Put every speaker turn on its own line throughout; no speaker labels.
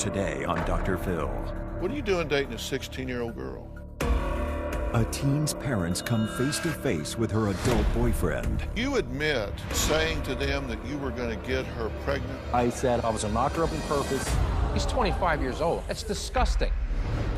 today on Dr. Phil.
What are you doing dating a 16-year-old girl?
A teen's parents come face to face with her adult boyfriend.
You admit saying to them that you were going to get her pregnant?
I said I was going to knock her up on purpose.
He's 25 years old. That's disgusting.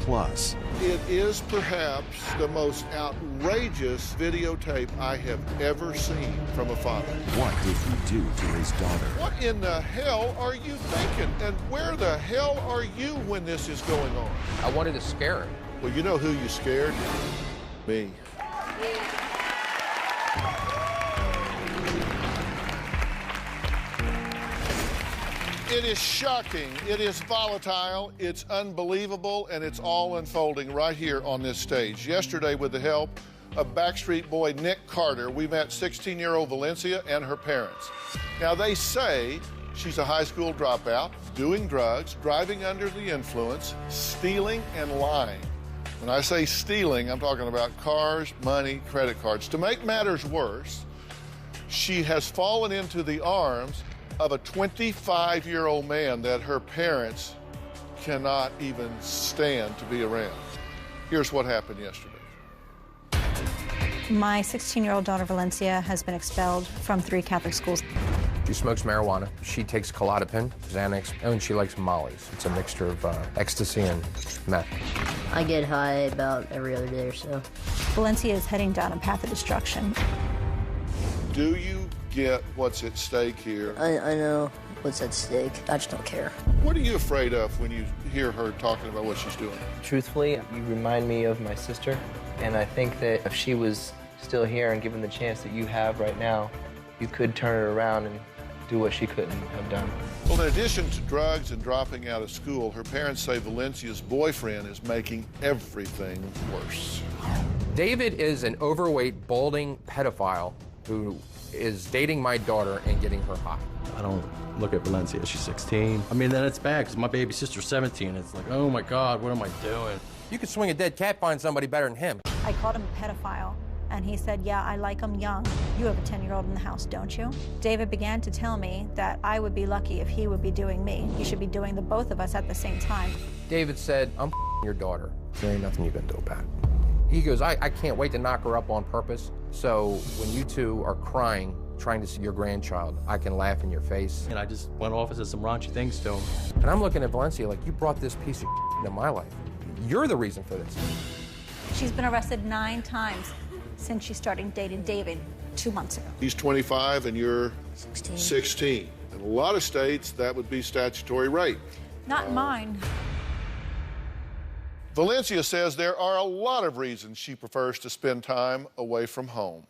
Plus,
It is perhaps the most outrageous videotape I have ever seen from a father.
what did he do to his daughter?
What in the hell are you thinking? And where the hell are you when this is going on?
I wanted to scare him.
Well, you know who you scared? Me. It is shocking, it is volatile, it's unbelievable, and it's all unfolding right here on this stage. Yesterday, with the help of Backstreet Boy Nick Carter, we met 16-year-old Valencia and her parents. Now, they say she's a high school dropout, doing drugs, driving under the influence, stealing and lying. When I say stealing, I'm talking about cars, money, credit cards. To make matters worse, she has fallen into the arms of a 25-year-old man that her parents cannot even stand to be around. Here's what happened yesterday.
My 16-year-old daughter, Valencia, has been expelled from 3 Catholic schools.
She smokes marijuana. She takes Klonopin, Xanax, and she likes Molly's. It's a mixture of ecstasy and meth.
I get high about every other day or so.
Valencia is heading down a path of destruction.
Do you get what's at stake here?
I know what's at stake. I just don't care.
What are you afraid of when you hear her talking about what she's doing?
Truthfully, you remind me of my sister, and I think that if she was still here and given the chance that you have right now, you could turn it around and do what she couldn't have done.
Well, in addition to drugs and dropping out of school, her parents say Valencia's boyfriend is making everything worse.
David is an overweight, balding pedophile who is dating my daughter and getting her high.
I don't look at Valencia. She's 16. I mean, then it's bad because my baby sister's 17. It's like, oh my God, what am I doing?
You could swing a dead cat, find somebody better than him.
I called him a pedophile, and he said, yeah, I like him young. You have a 10-year-old in the house, don't you? David began to tell me that I would be lucky if he would be doing me. He should be doing the both of us at the same time.
David said, I'm your daughter. There ain't nothing you can do about it. He goes, I can't wait to knock her up on purpose. So when you two are crying, trying to see your grandchild, I can laugh in your face.
And I just went off and said some raunchy things to him.
And I'm looking at Valencia like, you brought this piece of into my life. You're the reason for this.
She's been arrested 9 times since she started dating David 2 months ago.
He's 25 and you're
16.
16. In a lot of states, that would be statutory rape.
Not mine.
Valencia says there are a lot of reasons she prefers to spend time away from home.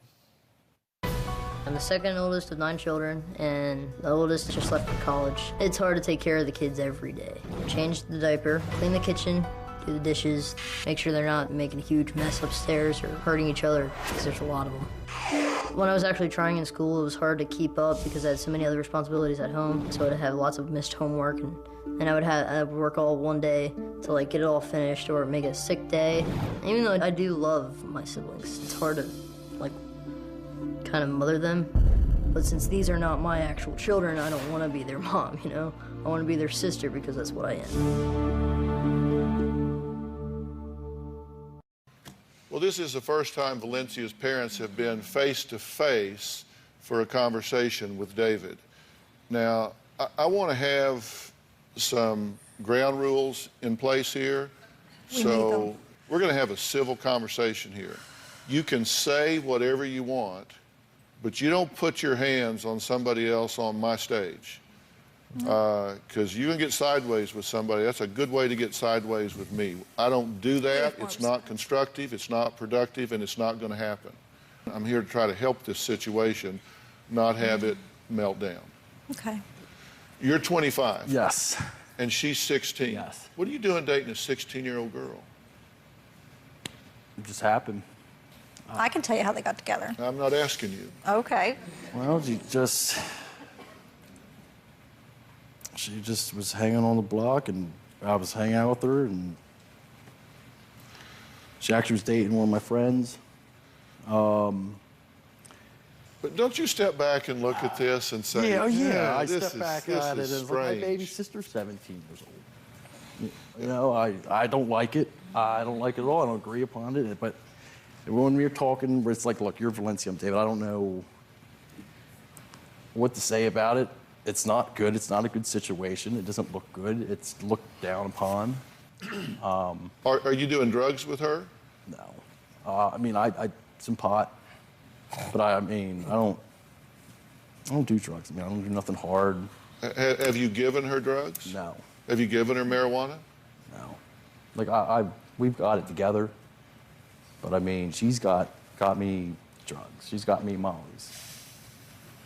I'm the second oldest of 9 children, and the oldest just left for college. It's hard to take care of the kids every day. Change the diaper, clean the kitchen, do the dishes, make sure they're not making a huge mess upstairs or hurting each other, because there's a lot of them. When I was actually trying in school, it was hard to keep up because I had so many other responsibilities at home, so I'd have lots of missed homework, and I would work all one day to like get it all finished or make a sick day. And even though I do love my siblings, it's hard to like kind of mother them. But since these are not my actual children, I don't want to be their mom, you know? I want to be their sister because that's what I am.
Well, this is the first time Valencia's parents have been face-to-face for a conversation with David. Now, I want to have some ground rules in place here. So we're going to have a civil conversation here. You can say whatever you want, but you don't put your hands on somebody else on my stage. Because you can get sideways with somebody. That's a good way to get sideways with me. I don't do that. It's not constructive, it's not productive, and it's not going to happen. I'm here to try to help this situation, not have it melt down.
Okay.
You're 25.
Yes.
And she's 16.
Yes.
What are you doing dating a 16-year-old girl?
It just happened.
I can tell you how they got together.
I'm not asking you.
Okay.
Well, she just was hanging on the block, and I was hanging out with her, and she actually was dating one of my friends.
But don't you step back and look at this and say,
I
this
step back
is
at it as like, my
strange.
baby sister's 17 years old. You know, I don't like it. I don't like it at all. I don't agree upon it. But when we're talking, where it's like, look, you're Valencia, I'm David. I don't know what to say about it. It's not good. It's not a good situation. It doesn't look good. It's looked down upon.
Are you doing drugs with her?
No. I mean, I some pot, but I mean, I don't do drugs. I mean, I don't do nothing hard.
Have you given her drugs?
No.
Have you given her marijuana?
No. Like we've got it together, but I mean, she's got me drugs. She's got me mollies.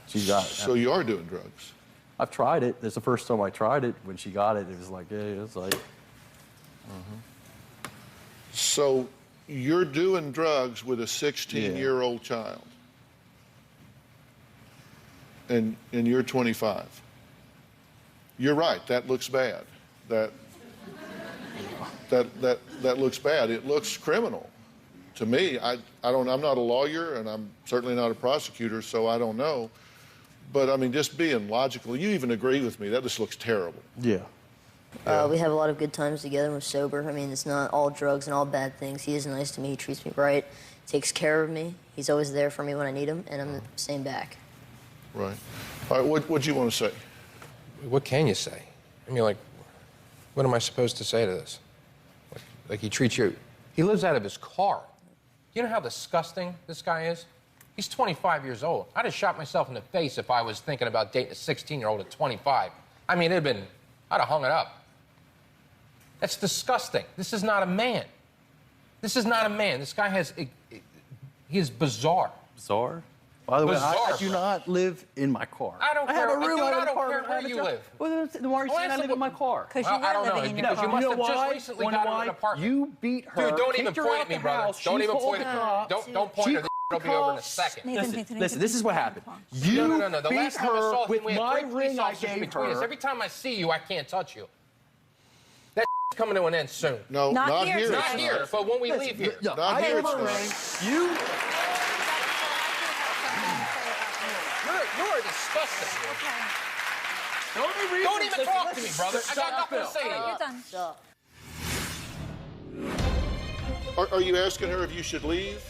She's got.
So you are doing drugs?
I've tried it. It's the first time I tried it. When she got it, it was like, yeah, it's like.
So you're doing drugs with a 16-year-old child, and you're 25. You're right. That looks bad. That looks bad. It looks criminal to me. I'm not a lawyer, and I'm certainly not a prosecutor, so I don't know. But I mean, just being logical, you even agree with me. That just looks terrible.
Yeah.
We have a lot of good times together. We're sober. I mean, it's not all drugs and all bad things. He is nice to me. He treats me right. Takes care of me. He's always there for me when I need him, and I'm the same back.
Right. All right. What do you want to say?
What can you say? I mean, like, what am I supposed to say to this? Like he treats you. He lives out of his car. You know how disgusting this guy is? He's 25 years old. I'd have shot myself in the face if I was thinking about dating a 16-year-old at 25. I mean, I'd have hung it up. That's disgusting. This is not a man. This is not a man. This guy he is bizarre.
Bizarre? By the way, I
Bizarre,
do not live in my car.
I don't care.
have a room,
Dude,
I have
I
an
don't care
apartment, I
where
have a
you
job.
live.
Well, then why are you saying I live in my car?
Because you
Well, I
were
don't know,
living in your
because you
car.
must
You know
have just
why?
recently
Wanna
got
know
an
why?
apartment.
You beat her.
Dude, don't even
kicked her
point
out
at me,
the
brother.
house,
Don't
she
even
called
point
the
at me.
cops.
Don't point
She
at me.
called
It'll be over in a
the
second.
Listen, this is what happened. You
No. The
beat
last time I
her
saw him,
with
we had
my
3 police
ring I
officers
gave
between us.
her.
Every time I see you, I can't touch you. That coming to an end soon.
No,
Not
not
here,
here.
Not
it's
here, but when we leave here.
No,
Not
I
here,
have a
it's
ring. You.
You're disgusting.
Okay.
Don't even talk to me, brother. I got nothing to say to you.
You're done.
Stop.
Are you asking her if you should leave?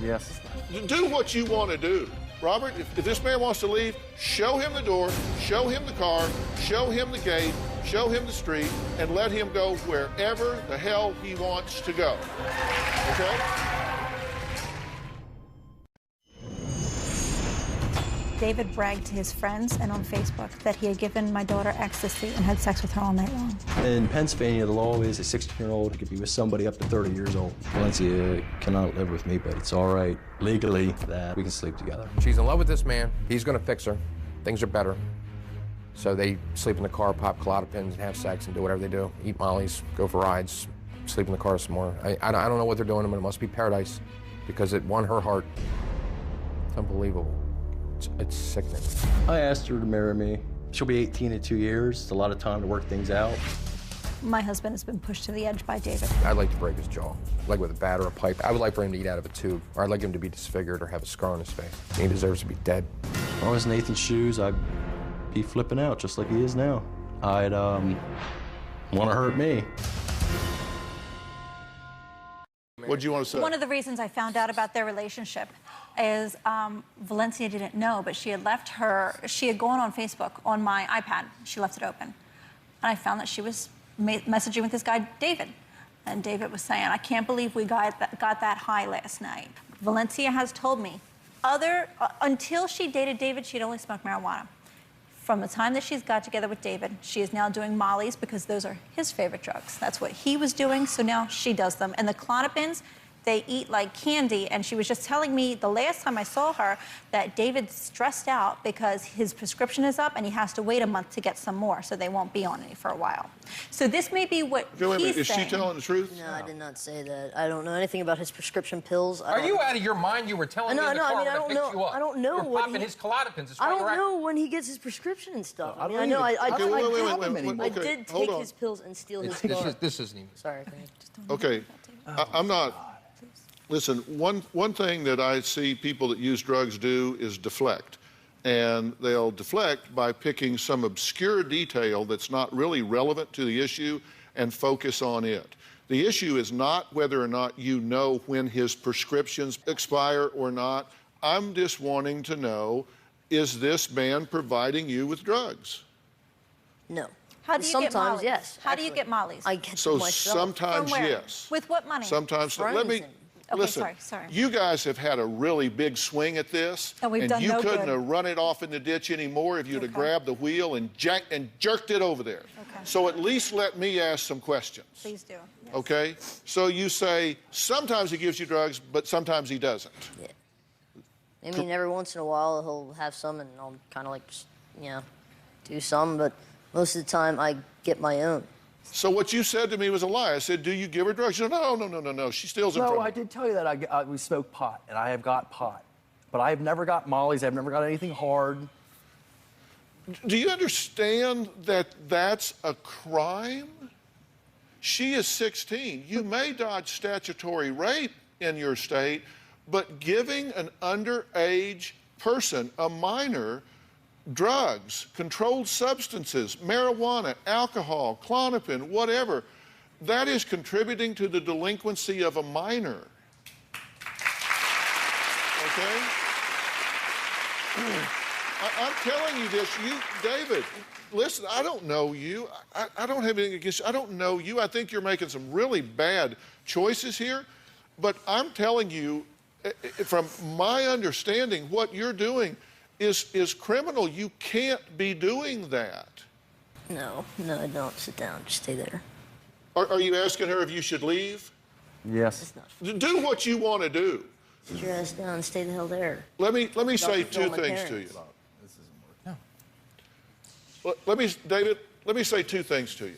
Yes.
Do what you want to do. Robert, if this man wants to leave, show him the door, show him the car, show him the gate, show him the street, and let him go wherever the hell he wants to go. Okay?
David bragged to his friends and on Facebook that he had given my daughter ecstasy and had sex with her all night long.
In Pennsylvania, the law is a 16-year-old could be with somebody up to 30 years old. Valencia cannot live with me, but it's all right legally that we can sleep together.
She's in love with this man. He's going to fix her. Things are better. So they sleep in the car, pop Klonopins, and have sex and do whatever they do. Eat mollies, go for rides, sleep in the car some more. I don't know what they're doing, but it must be paradise because it won her heart. It's unbelievable. It's sickening.
I asked her to marry me. She'll be 18 in 2 years. It's a lot of time to work things out.
My husband has been pushed to the edge by David.
I'd like to break his jaw, like with a bat or a pipe. I would like for him to eat out of a tube, or I'd like him to be disfigured or have a scar on his face. He deserves to be dead.
If I was in Nathan's shoes, I'd be flipping out just like he is now. I'd want to hurt me.
What do you want to say?
One of the reasons I found out about their relationship is Valencia didn't know, but she had gone on Facebook on my iPad. She left it open. And I found that she was messaging with this guy, David. And David was saying, I can't believe we got that high last night. Valencia has told me, until she dated David, she'd only smoked marijuana. From the time that she's got together with David, she is now doing mollies because those are his favorite drugs. That's what he was doing, so now she does them. And the Klonopins, they eat like candy, and she was just telling me the last time I saw her that David's stressed out because his prescription is up and he has to wait a month to get some more, so they won't be on any for a while. So this may be what
Okay, wait a minute.
he's
Is
saying.
she telling the truth?
No, I did not say that. I don't know anything about his prescription pills.
Are you out of your mind? You were telling me in the car when I picked you up.
I don't know
You're
what
popping his Klonopins. That's
I
why
don't
you're
know when he gets his prescription and stuff. I mean, I
don't
know.
even-
I
Okay, wait.
I
Okay,
did
hold
take
on.
his pills and steal his
This
car.
is this isn't even.
Sorry. go ahead.
Okay, I'm not. Listen, one thing that I see people that use drugs do is deflect. And they'll deflect by picking some obscure detail that's not really relevant to the issue and focus on it. The issue is not whether or not you know when his prescriptions expire or not. I'm just wanting to know, is this man providing you with drugs?
No.
How do you get
Sometimes,
Molly's?
yes.
How do you get Molly's?
I get
So
them myself.
sometimes
From where?
yes.
With what money?
Sometimes
Friends
let me
and-
Okay,
listen.
sorry.
You guys have had a really big swing at this,
And we've done
you
no
couldn't
good.
have run it off in the ditch anymore if you'd have
Okay.
grabbed the wheel and jerked it over there.
Okay.
So at least let me ask some questions.
Please do. Yes.
Okay? So you say sometimes he gives you drugs, but sometimes he doesn't.
Yeah. I mean, every once in a while he'll have some, and I'll kind of like, just, you know, do some. But most of the time, I get my own.
So what you said to me was a lie. I said, do you give her drugs? You said, no. She steals it from
No,
me.
I did tell you that we smoke pot, and I have got pot. But I've never got Molly's. I've never got anything hard.
Do you understand that that's a crime? She is 16. You may dodge statutory rape in your state, but giving an underage person, a minor, drugs, controlled substances, marijuana, alcohol, Klonopin, whatever, that is contributing to the delinquency of a minor. Okay? I'm telling you this, David, listen, I don't know you. I don't have anything against you. I don't know you. I think you're making some really bad choices here. But I'm telling you, from my understanding, what you're doing is criminal. You can't be doing that.
No, I don't. Sit down. Just stay there.
Are you asking her if you should leave?
Yes.
Do what you want to do.
Sit your ass down and stay the hell there.
Let me say
control
two
my
things to
parents.
you. David, let me say two things to you.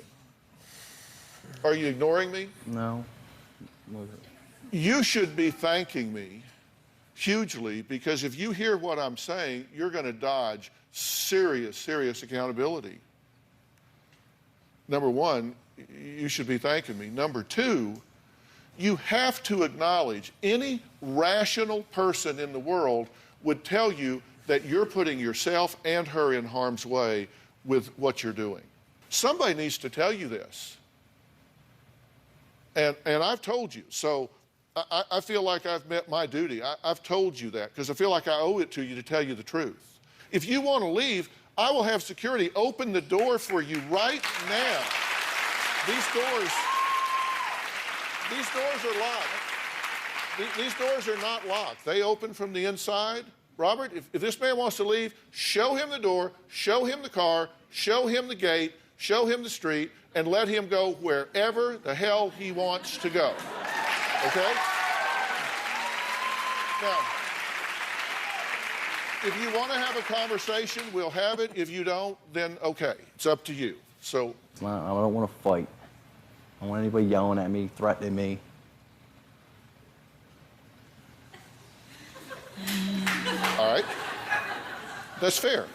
Are you ignoring me?
No.
You should be thanking me hugely, because if you hear what I'm saying, you're going to dodge serious accountability. Number one, you should be thanking me. Number two, you have to acknowledge any rational person in the world would tell you that you're putting yourself and her in harm's way with what you're doing. Somebody needs to tell you this. And I've told you. So I feel like I've met my duty. I've told you that because I feel like I owe it to you to tell you the truth. If you want to leave, I will have security open the door for you right now. These doors are locked. These doors are not locked. They open from the inside. Robert, if this man wants to leave, show him the door, show him the car, show him the gate, show him the street, and let him go wherever the hell he wants to go. Okay? Now, if you want to have a conversation, we'll have it. If you don't, then okay. It's up to you. So
I don't want to fight. I don't want anybody yelling at me, threatening me.
all right. That's fair.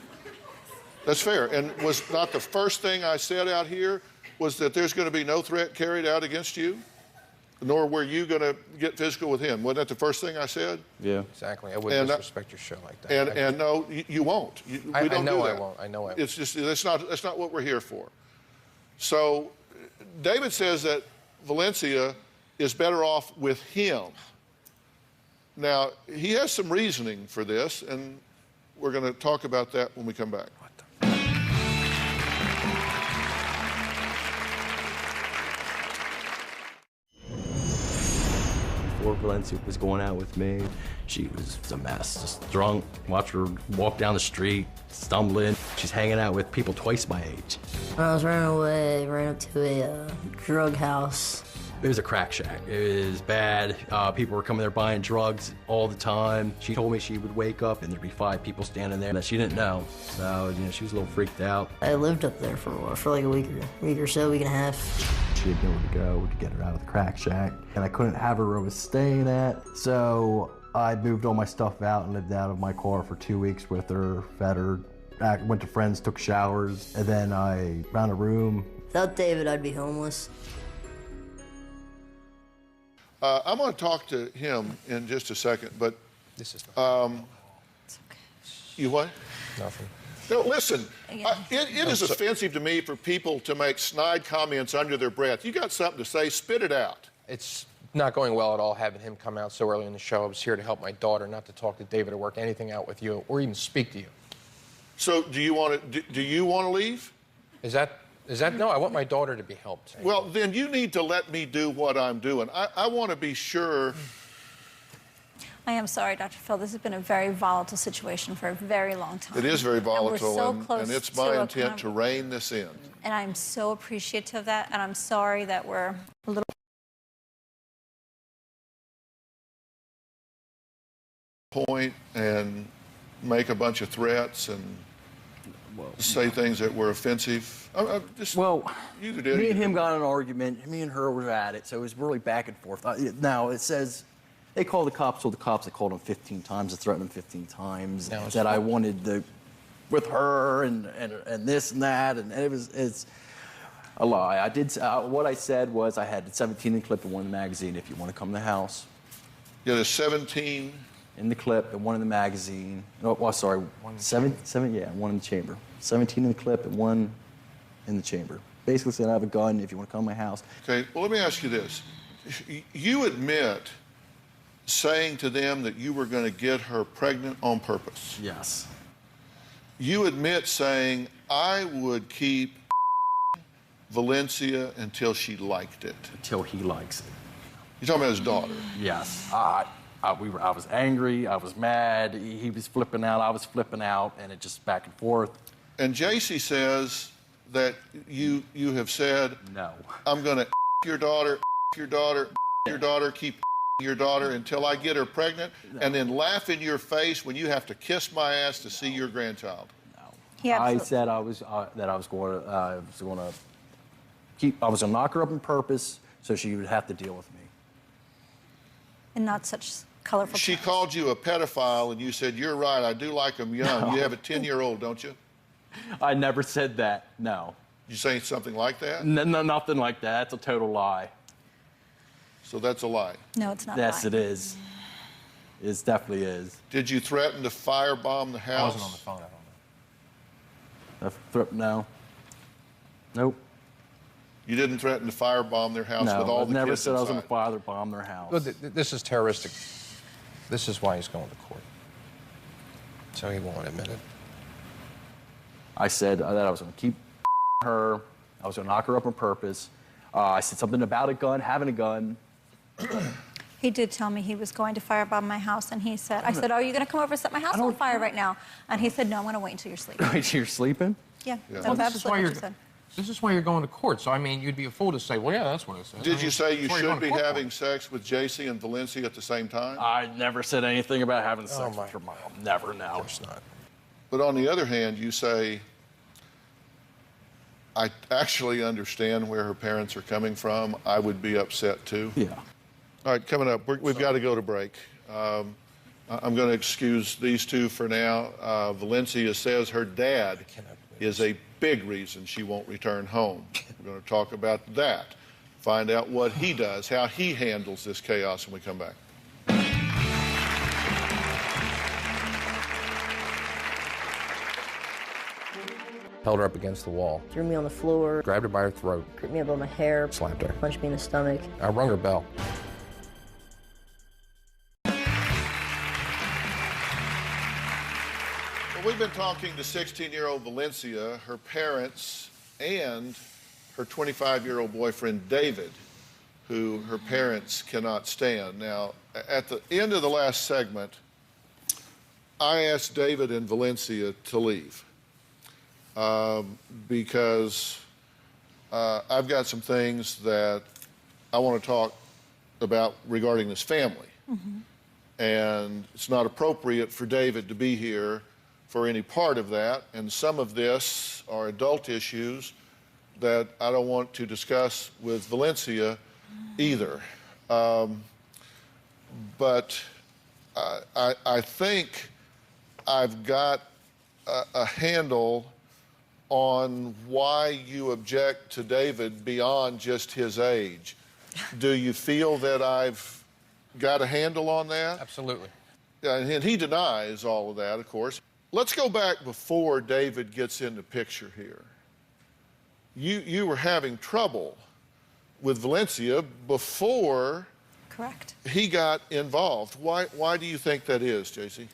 That's fair. And was not the first thing I said out here was that there's going to be no threat carried out against you, nor were you going to get physical with him. Wasn't that the first thing I said?
Yeah.
Exactly. I wouldn't disrespect your show like that.
And no, you won't. We
I
don't
know
do
I
that.
won't. I know I won't.
It's just that's not what we're here for. So David says that Valencia is better off with him. Now, he has some reasoning for this, and we're going to talk about that when we come back.
Before Valencia was going out with me, she was a mess, just drunk. Watch her walk down the street, stumbling. She's hanging out with people twice my age.
When I was running away, I ran up to a drug house.
It was a crack shack. It was bad. People were coming there buying drugs all the time. She told me she would wake up and there'd be 5 people standing there that she didn't know. So, she was a little freaked out.
I lived up there for a while, for like a week or so, week and a half.
She had nowhere to go to get her out of the crack shack. And I couldn't have her where I was staying at. So I moved all my stuff out and lived out of my car for 2 weeks with her, fed her, went to friends, took showers, and then I found a room.
Without David, I'd be homeless.
I'm going to talk to him in just a second, but
This is not
you what?
nothing.
No, listen,
Yeah.
it is offensive to me for people to make snide comments under their breath. You got something to say, spit it out.
It's not going well at all having him come out so early in the show. I was here to help my daughter, not to talk to David or work anything out with you or even speak to you.
So do you want to leave?
Is that no, I want my daughter to be helped.
Well, then you need to let me do what I'm doing. I want to be sure.
I am sorry, Dr. Phill. This has been a very volatile situation for a very long time.
It is very volatile,
and, we're so close
and it's
to
my
a
intent to rein this in.
And I'm so appreciative of that, and I'm sorry that we're a little
point and make a bunch of threats and say things that were offensive.
Well,
you did.
Me and him got in an argument. Me and her were at it, so it was really back and forth. Now, it says they called the cops, told the cops, I called them 15 times, I threatened them 15 times,
No,
said I wanted to, with her and this and that, and it's a lie. I did, what I said was I had 17 in the clip and one in the magazine if you want to come to the house.
You had a 17?
In the clip and one in the magazine. Oh, well, sorry, one in the chamber. 17 in the clip and one in the chamber. Basically said I have a gun if you want to come to my house.
Okay, well, let me ask you this. You admit saying to them that you were going to get her pregnant on purpose.
Yes.
You admit saying, I would keep Valencia until she liked it.
Until he likes it.
You're talking about his daughter.
Yes. I was angry, I was mad, he was flipping out, I was flipping out, and it just back and forth.
And JC says that you have said,
no.
I'm going to your daughter, keep your daughter until I get her pregnant, and then laugh in your face when you have to kiss my ass to see your grandchild.
No. I said I was going to knock her up on purpose so she would have to deal with me.
and not such colorful
She
terms.
called you a pedophile, and you said, you're right, I do like them young. No. You have a 10-year-old, don't you?
I never said that, no.
Did you say something like that?
No, nothing like that. That's a total lie.
So that's a lie?
No, it's not.
Yes, it is. It definitely is.
Did you threaten to firebomb the house?
I wasn't on the phone, I don't know.
No. Nope.
You didn't threaten to firebomb their house
No,
with all
I've
the
never
kids
said I was
inside?
going to firebomb their house.
Well, this is terroristic. This is why he's going to court. So he won't admit it.
I said that I was going to keep her. I was going to knock her up on purpose. I said something about a gun, having a gun.
He did tell me he was going to firebomb my house, and he said, I said, are you going to come over and set my house on fire right now? And he said, no, I'm going to wait until you're sleeping.
Wait, you're sleeping?
Yeah,
Yeah.
that's
Well,
absolutely what he said.
This is why you're going to court. So, I mean, you'd be a fool to say, well, yeah, that's what it says.
Did you say you
that's why you're
should
going
be
to court
having
for.
sex with JC and Valencia at the same time?
I never said anything about having sex
my
with your mom. Never, no.
Of course not.
But on the other hand, you say, I actually understand where her parents are coming from. I would be upset too.
Yeah.
All right, coming up, we've got to go to break. I'm going to excuse these two for now. Valencia says her dad is a big reason she won't return home. We're going to talk about that, find out what he does, how he handles this chaos when we come back.
Held her up against the wall,
Threw me on the floor,
grabbed her by her throat,
gripped me up on my hair,
slapped her.
punched me in the stomach.
I rung her bell.
Well, we've been talking to 16-year-old Valencia, her parents, and her 25-year-old boyfriend, David, who her parents cannot stand. Now, at the end of the last segment, I asked David and Valencia to leave because I've got some things that I want to talk about regarding this family. Mm-hmm. And it's not appropriate for David to be here for any part of that. And some of this are adult issues that I don't want to discuss with Valencia either. But I think I've got a handle on why you object to David beyond just his age. Do you feel that I've got a handle on that?
Absolutely.
And he denies all of that, of course. let's go back before David gets in the picture here. You were having trouble with Valencia before
Correct.
he got involved. Why do you think that is, JC?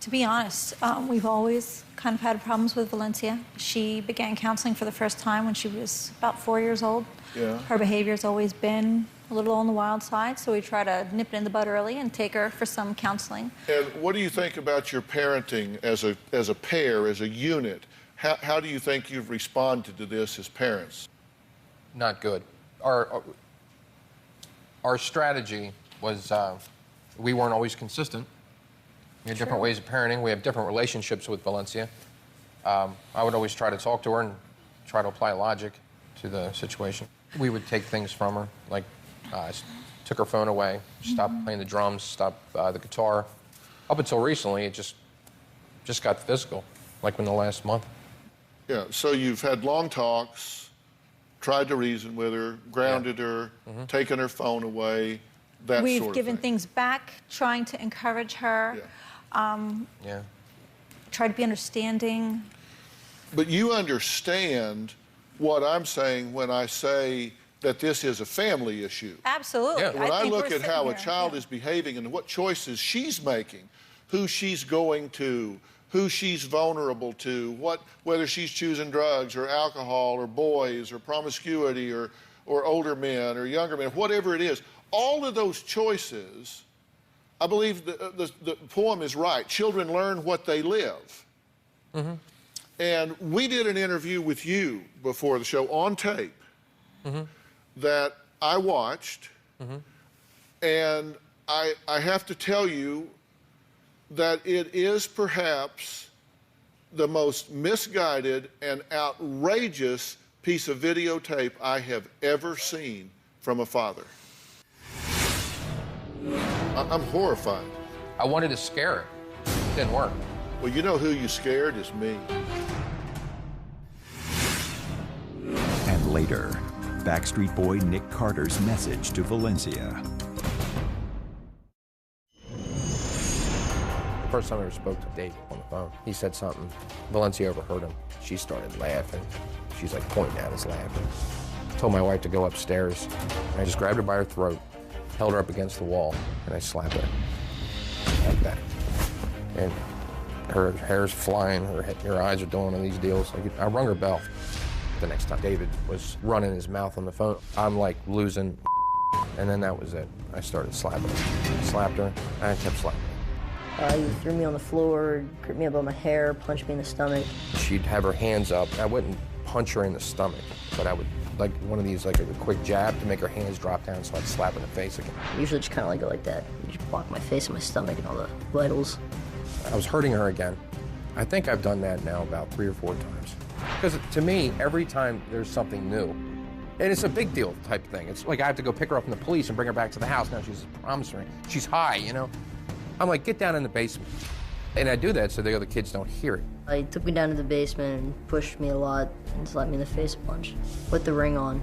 To be honest, we've always kind of had problems with Valencia. She began counseling for the first time when she was about 4 years old.
Yeah.
Her behavior's always been a little on the wild side, so we try to nip it in the bud early and take her for some counseling.
And what do you think about your parenting as a pair, as a unit? How do you think you've responded to this as parents?
Not good. Our strategy was we weren't always consistent. We had different ways of parenting. We have different relationships with Valencia. I would always try to talk to her and try to apply logic to the situation. We would take things from her, like took her phone away, stopped playing the drums, stopped the guitar. Up until recently, it just got physical, like in the last month.
Yeah, so you've had long talks, tried to reason with her, grounded her, taken her phone away, that
We've
sort of
given
thing.
things back, trying to encourage her, try to be understanding.
But you understand what I'm saying when I say that this is a family issue.
Absolutely.
Yeah.
When I
think
look
we're
at how a
sitting here,
child is behaving and what choices she's making, who she's going to, who she's vulnerable to, whether she's choosing drugs or alcohol or boys or promiscuity or older men or younger men, whatever it is, all of those choices, I believe the poem is right. Children learn what they live. And we did an interview with you before the show on tape that I watched, and I have to tell you that it is perhaps the most misguided and outrageous piece of videotape I have ever seen from a father. I'm horrified.
I wanted to scare her. It didn't work.
Well, you know who you scared is me.
And later, Backstreet Boy Nick Carter's message to Valencia.
The first time I ever spoke to Dave on the phone, he said something. Valencia overheard him. She started laughing. She's like pointing at us laughing. I told my wife to go upstairs. I just grabbed her by her throat, held her up against the wall, and I slapped her like that. And her hair's flying, her eyes are doing one of these deals. I rung her bell. The next time David was running his mouth on the phone, I'm like losing, and then that was it. I started slapping her. I slapped her, and I kept slapping her.
He threw me on the floor, gripped me up by my hair, punched me in the stomach.
She'd have her hands up. I wouldn't punch her in the stomach, but I would, like one of these, like a quick jab to make her hands drop down so I'd slap her in the face again.
Usually just kind of like go like that. You just block my face and my stomach and all the vitals.
I was hurting her again. I think I've done that now about 3 or 4 times. Because to me, every time there's something new, and it's a big deal type thing. It's like I have to go pick her up from the police and bring her back to the house. Now she's a promissory. She's high, you know? I'm like, get down in the basement. And I do that so the other kids don't hear it.
He took me down to the basement and pushed me a lot and slapped me in the face a bunch. Put the ring on.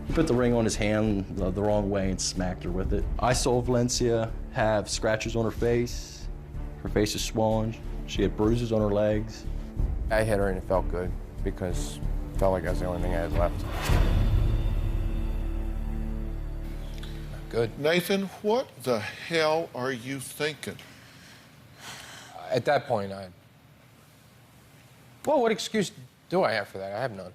He put the ring on his hand the wrong way and smacked her with it. I saw Valencia have scratches on her face. Her face is swollen. She had bruises on her legs.
I hit her and it felt good because it felt like that was the only thing I had left. Good.
Nathan, what the hell are you thinking?
At that point, well, what excuse do I have for that? I have none.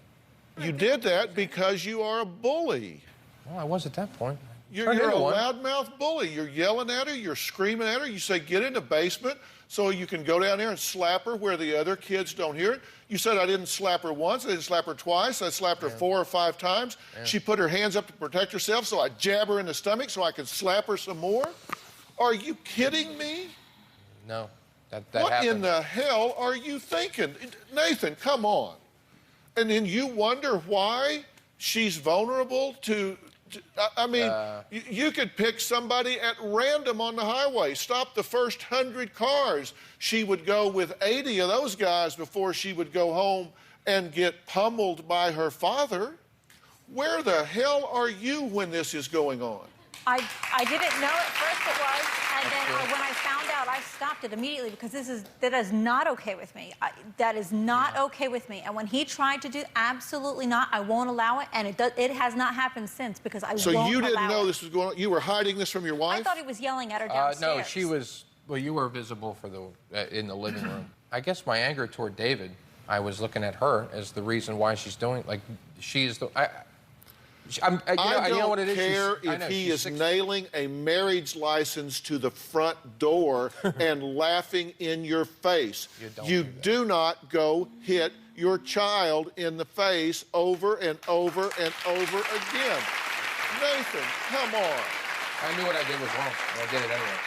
You did that because you are a bully.
Well, I was at that point.
You're a loudmouth bully. You're yelling at her, you're screaming at her. You say, get in the basement so you can go down there and slap her where the other kids don't hear it. You said I didn't slap her once, I didn't slap her twice, I slapped her 4 or 5 times. She put her hands up to protect herself, so I jab her in the stomach so I could slap her some more. Are you kidding me?
No, that
What
happened.
in the hell are you thinking? Nathan, come on. And then you wonder why she's vulnerable to I mean, you could pick somebody at random on the highway, stop the first 100 cars. She would go with 80 of those guys before she would go home and get pummeled by her father. Where the hell are you when this is going on?
I didn't know at first it was, and then when I found out, I stopped it immediately because that is not okay with me. That is not okay with me. And when he tried to do, absolutely not. I won't allow it, and it has not happened since because I won't allow it.
So you didn't know this was going on? You were hiding this from your wife?
I thought he was yelling at her downstairs.
No, she was. Well, you were visible for in the living room. I guess my anger toward David, I was looking at her as the reason why she's doing. Like, she's the.
I
you know what it is?
care if he is nailing a marriage license to the front door and laughing in your face. You do not go hit your child in the face over and over and over again. Nathan, come on.
I knew what I did was wrong, and I did it anyway.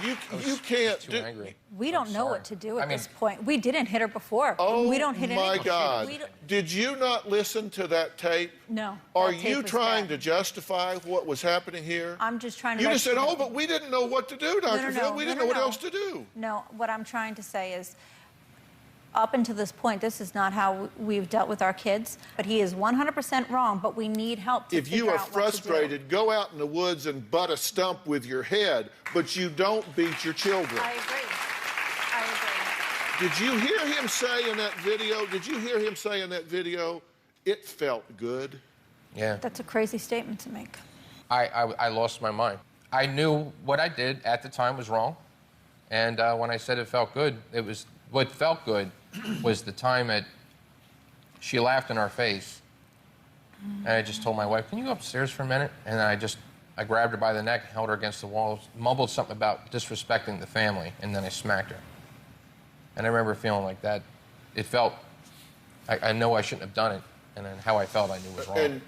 You can't
too angry.
We don't know what to do at this point. We didn't hit her before.
Oh,
we don't hit
my
anyone.
God. Did you not listen to that tape?
No.
Are you trying to justify what was happening here?
I'm just trying to...
You just said, oh, but we didn't know what to do, Dr. Phill. We didn't know what else to do.
No, what I'm trying to say is, up until this point, this is not how we've dealt with our kids. But he is 100% wrong, but we need help to
figure out what to do. If you are frustrated, go out in the woods and butt a stump with your head, but you don't beat your children.
I agree. I agree.
Did you hear him say in that video, it felt good?
Yeah.
That's a crazy statement to make.
I lost my mind. I knew what I did at the time was wrong. And when I said it felt good, it was... What felt good was the time she laughed in our face, and I just told my wife, can you go upstairs for a minute? And I grabbed her by the neck, held her against the wall, mumbled something about disrespecting the family, and then I smacked her. And I remember feeling like that. It felt, I know I shouldn't have done it, and then how I felt I knew was wrong.
And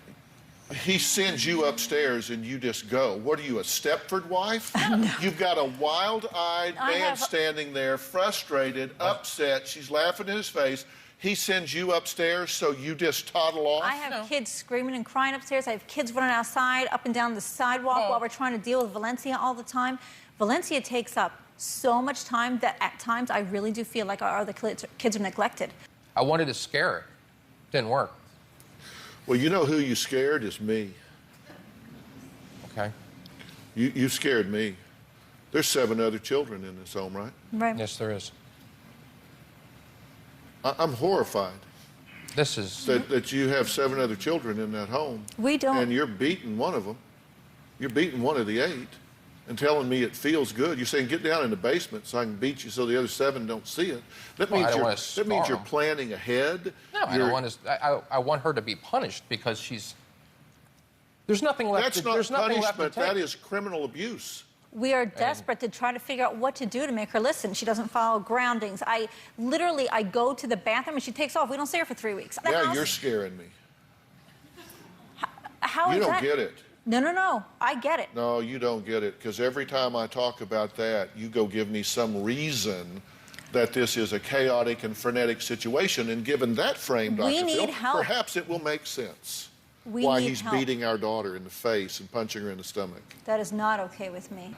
he sends you upstairs and you just go. What are you, a Stepford wife? No. You've got a wild-eyed man standing there, frustrated, upset. She's laughing in his face. He sends you upstairs, so you just toddle off?
I have kids screaming and crying upstairs. I have kids running outside, up and down the sidewalk while we're trying to deal with Valencia all the time. Valencia takes up so much time that at times I really do feel like the kids are neglected.
I wanted to scare her. Didn't work.
Well, you know who you scared is me.
Okay.
You scared me. There's 7 other children in this home, right?
Right.
Yes, there is.
I'm horrified.
This is...
That you have 7 other children in that home.
We don't.
And you're beating one of them. You're beating one of the 8 and telling me it feels good. You're saying, get down in the basement so I can beat you so the other 7 don't see it. That means you're planning ahead.
No, I don't want to... I want her to be punished because she's... There's nothing left.
That's not punishment. That is criminal abuse.
We are desperate to try to figure out what to do to make her listen. She doesn't follow groundings. I go to the bathroom and she takes off. We don't see her for 3 weeks.
You're scaring me.
How is that?
You don't get it.
No. I get it.
No, you don't get it, because every time I talk about that, you go give me some reason that this is a chaotic and frenetic situation, and given that frame, Dr. Phill, perhaps it will make sense why he's beating our daughter in the face and punching her in the stomach.
That is not okay with me.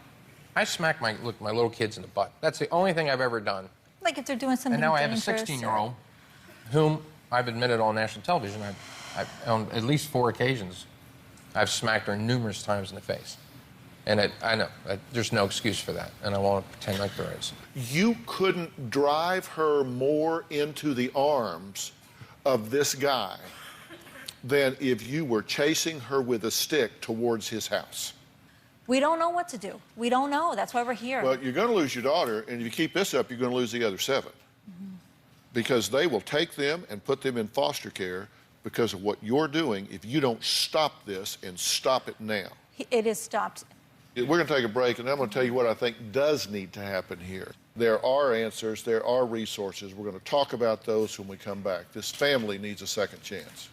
I smack my little kids in the butt. That's the only thing I've ever done.
Like if they're doing something
dangerous. And now I have a 16-year-old whom I've admitted on national television, on at least 4 occasions, I've smacked her numerous times in the face. And I know, there's no excuse for that, and I won't pretend like there is.
You couldn't drive her more into the arms of this guy than if you were chasing her with a stick towards his house.
We don't know what to do. We don't know. That's why we're here.
Well, you're going to lose your daughter, and if you keep this up, you're going to lose the other 7. Because they will take them and put them in foster care because of what you're doing if you don't stop this and stop it now.
It is stopped.
We're going to take a break, and I'm going to tell you what I think does need to happen here. There are answers. There are resources. We're going to talk about those when we come back. This family needs a second chance.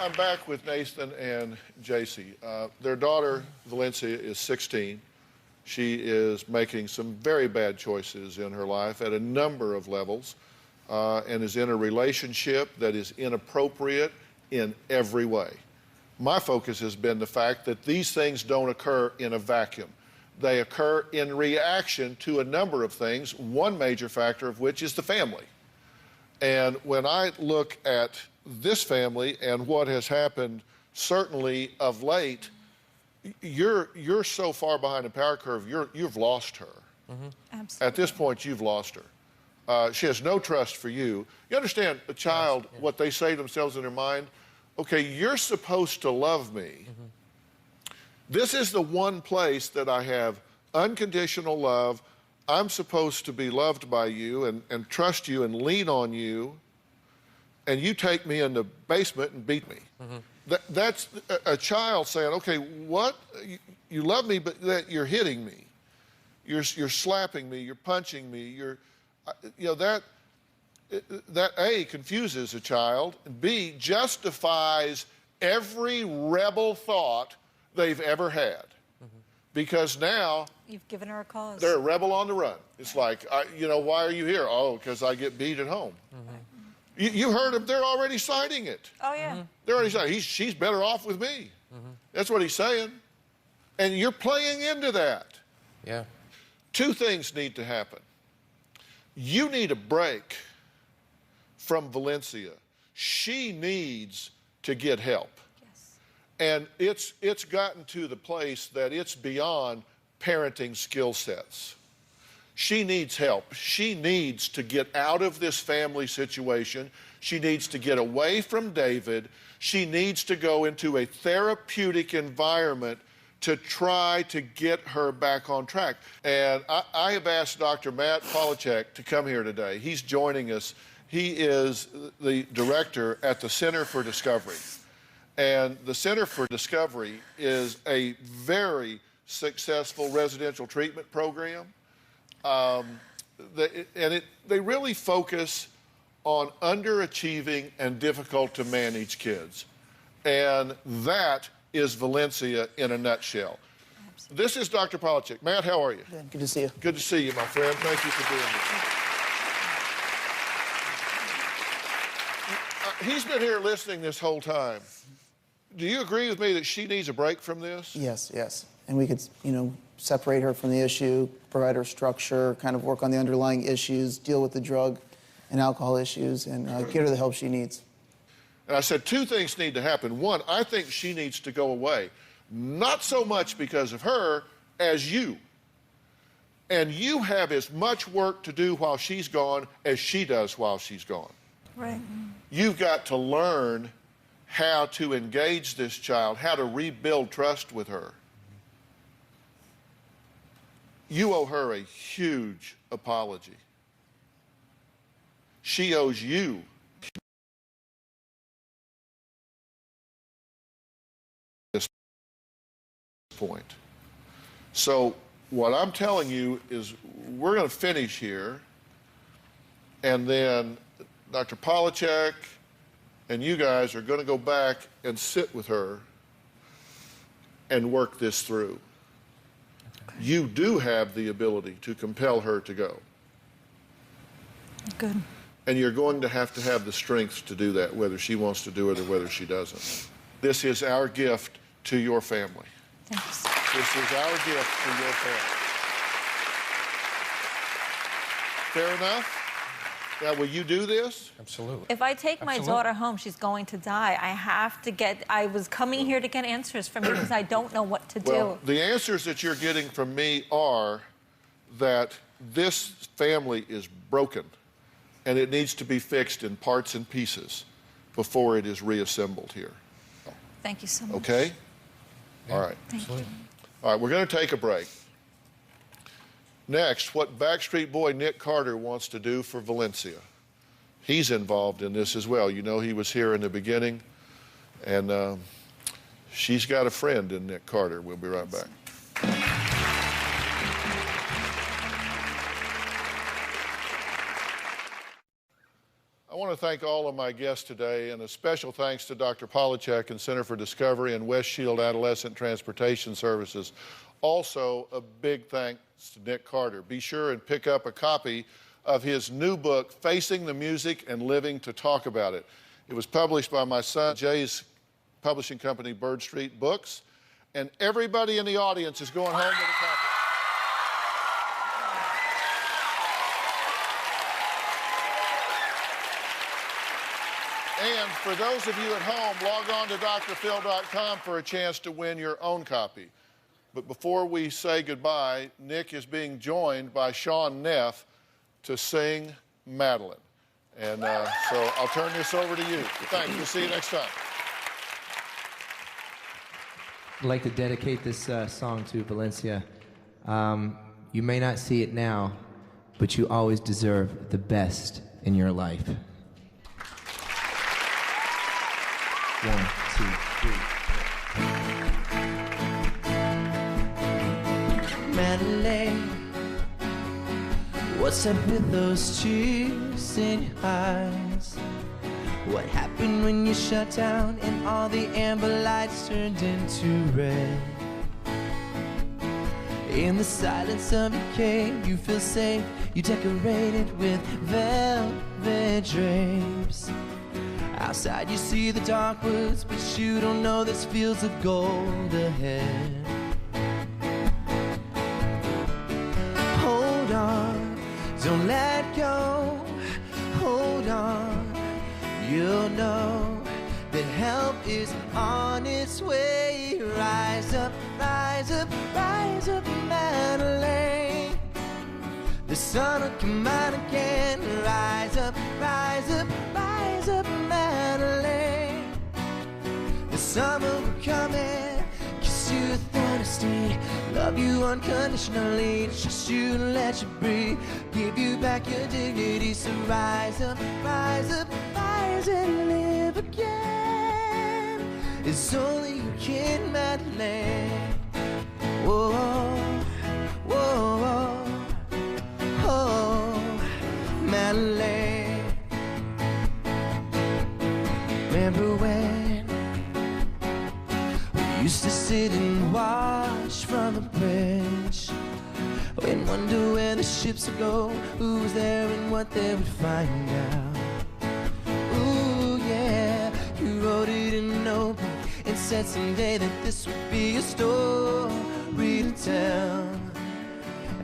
I'm back with Nathan and JC. Their daughter, Valencia, is 16. She is making some very bad choices in her life at a number of levels and is in a relationship that is inappropriate in every way. My focus has been the fact that these things don't occur in a vacuum. They occur in reaction to a number of things, one major factor of which is the family. And when I look at this family and what has happened, certainly of late, you're so far behind the power curve, you've lost her.
Absolutely.
At this point, you've lost her. She has no trust for you. You understand, a child, what they say to themselves in their mind, okay, you're supposed to love me. This is the one place that I have unconditional love. I'm supposed to be loved by you and trust you and lean on you, and you take me in the basement and beat me. That's a child saying, okay, what? You love me, but that you're hitting me. You're slapping me, you're punching me, you know, that A, confuses a child, and B, justifies every rebel thought they've ever had. Because now
You've given her a cause.
they're a rebel on the run. It's like, you know, why are you here? Oh, because I get beat at home. You heard them, they're already citing it.
Oh, yeah.
They're already saying, she's better off with me. That's what he's saying. And you're playing into that.
Yeah.
Two things need to happen. You need a break from Valencia. She needs to get help.
Yes.
And it's gotten to the place that it's beyond parenting skill sets. She needs help. She needs to get out of this family situation. She needs to get away from David. She needs to go into a therapeutic environment to try to get her back on track. And I have asked Dr. Matt Polachek to come here today. He's joining us. He is the director at the Center for Discovery. And the Center for Discovery is a very successful residential treatment program. They really focus on underachieving and difficult to manage kids. And that is Valencia in a nutshell. Absolutely. This is Dr. Polachek. Matt, how are you?
Good to see you.
Good to see you, my friend. Thank you for doing this. He's been here listening this whole time. Do you agree with me that she needs a break from this?
Yes, yes. And we could, you know, separate her from the issue, provide her structure, kind of work on the underlying issues, deal with the drug and alcohol issues, and get her the help she needs.
And I said two things need to happen. One, I think she needs to go away. Not so much because of her as you. And you have as much work to do while she's gone as she does while she's gone.
Right.
You've got to learn how to engage this child, how to rebuild trust with her. You owe her a huge apology. She owes you this point. So what I'm telling you is we're going to finish here, and then Dr. Polachek and you guys are going to go back and sit with her and work this through. You do have the ability to compel her to go.
Good.
And you're going to have the strength to do that, whether she wants to do it or whether she doesn't. This is our gift to your family.
Thanks.
This is our gift to your family. Fair enough? Now, will you do this?
Absolutely.
If I take my daughter home, she's going to die. I was coming here to get answers from you because I don't know what to
Well,
do.
the answers that you're getting from me are that this family is broken and it needs to be fixed in parts and pieces before it is reassembled here.
Thank you so much.
Okay? All right.
Thank you.
All right, we're going to take a break. Next, what Backstreet Boy Nick Carter wants to do for Valencia. He's involved in this as well. You know, he was here in the beginning, and she's got a friend in Nick Carter. We'll be right back. I want to thank all of my guests today, and a special thanks to Dr. Polachek and Center for Discovery and West Shield Adolescent Transportation Services. Also, a big thanks to Nick Carter. Be sure and pick up a copy of his new book, Facing the Music and Living to Talk About It. It was published by my son Jay's publishing company, Bird Street Books, and everybody in the audience is going home with a copy. And for those of you at home, log on to drphil.com for a chance to win your own copy. But before we say goodbye, Nick is being joined by Sean Neff to sing Madeline. And so I'll turn this over to you. Thanks. We'll see you next time.
I'd like to dedicate this song to Valencia. You may not see it now, but you always deserve the best in your life. 1, 2, 3. Madeline, what's up with those tears in your eyes? What happened when you shut down and all the amber lights turned into red? In the silence of your cave, you feel safe. You decorate it with velvet drapes. Outside you see the dark woods, but you don't know there's fields of gold ahead. Hold on, don't let go. Hold on, you'll know that help is on its way. Rise up, rise up, rise up, Madeline. The sun will come out again. Rise up, rise up, rise up, Madeline. The summer will come in, kiss you with honesty, love you unconditionally, trust you and let you breathe, give you back your dignity. So rise up, rise up, rise and live again. It's only you can, Madeline. Whoa, whoa, whoa, oh, Madeline. Remember when we used to sit and watch from the bridge, and wonder where the ships would go, who was there and what they would find out. Ooh, yeah, you wrote it in a notebook and said someday that this would be a story to tell.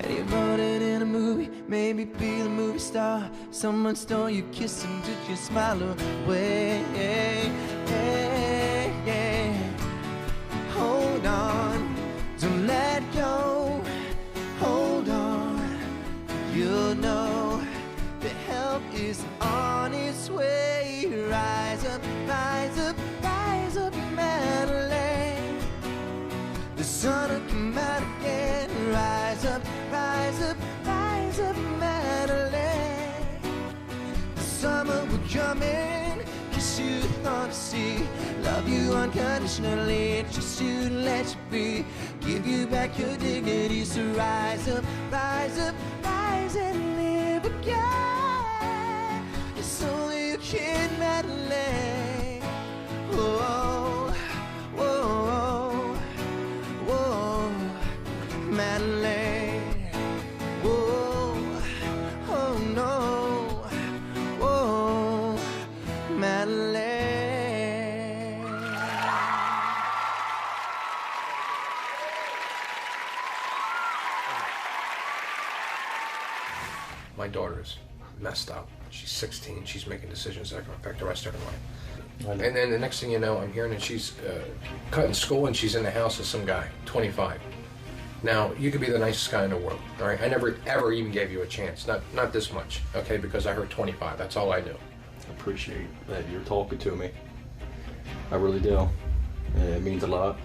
And you wrote it in a movie, maybe be the movie star. Someone stole your kiss and took your smile away. Hold on, don't let go. Hold on, you'll know that help is on its way. Rise up, rise up, rise up, Madeline. The sun will come out again. Rise up, rise up, rise up, Madeline. The summer will come in, kiss you with honesty, love you unconditionally, trust you and let you be, give you back your dignity. So rise up, rise up, rise and live again. It's only you can, Madeline. Whoa, whoa, whoa, Madeline. Whoa, oh no, whoa, Madeline.
My daughter's messed up. She's 16. She's making decisions that are going to affect the rest of her life. And then the next thing you know, I'm hearing that she's cutting school and she's in the house with some guy, 25. Now, you could be the nicest guy in the world, all right? I never, ever even gave you a chance. Not this much, okay? Because I heard 25. That's all I knew.
I appreciate that you're talking to me. I really do. It means a lot.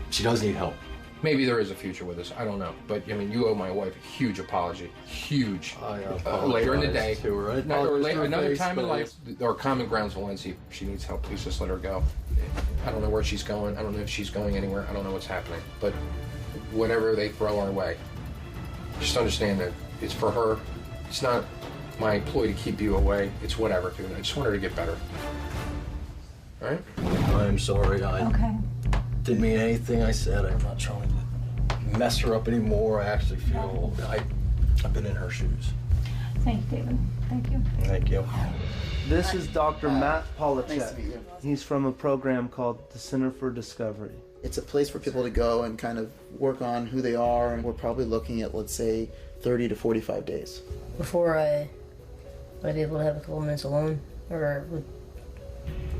She does need help.
Maybe there is a future with this. I don't know. But, I mean, you owe my wife a huge apology. Huge. Later in the day.
To her.
Or another time in life. Or common grounds, Valencia. If she needs help, please just let her go. I don't know where she's going. I don't know if she's going anywhere. I don't know what's happening. But whatever they throw our way, just understand that it's for her. It's not my ploy to keep you away. It's whatever, dude. I just want her to get better. All right?
I'm sorry. I
Okay.
didn't mean anything I said. I'm not trying to mess her up anymore. I actually feel I've been in her shoes.
Thank you, David. Thank you.
Thank you.
This is Dr. Matt
Nice to meet
Polachek.
you.
He's from a program called the Center for Discovery.
It's a place for people to go and kind of work on who they are, and we're probably looking at, let's say, 30 to 45 days.
Before I might be able to have a couple minutes alone, or would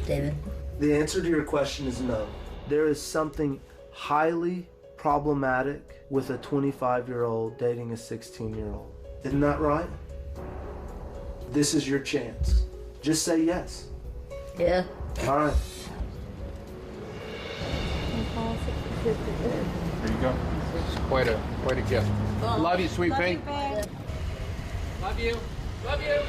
David.
The answer to your question is no. There is something highly problematic with a 25-year-old dating a 16-year-old. Isn't that right? This is your chance. Just say yes.
Yeah.
All right.
There you go. It's quite a gift. Love you, sweet pea. Love you. Love you.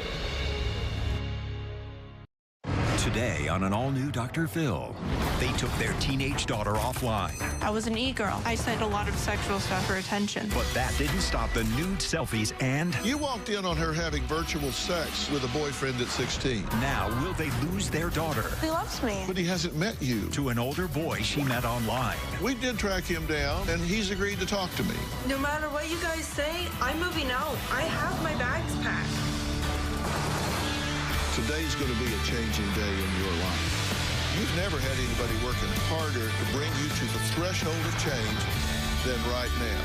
Today on an all-new Dr. Phill, they took their teenage daughter offline.
I was an e-girl. I said a lot of sexual stuff for attention.
But that didn't stop the nude selfies and...
You walked in on her having virtual sex with a boyfriend at 16.
Now, will they lose their daughter?
He loves me.
But he hasn't met you.
To an older boy she met online.
We did track him down, and he's agreed to talk to me.
No matter what you guys say, I'm moving out. I have my bags packed.
Today's going to be a changing day in your life. You've never had anybody working harder to bring you to the threshold of change than right now.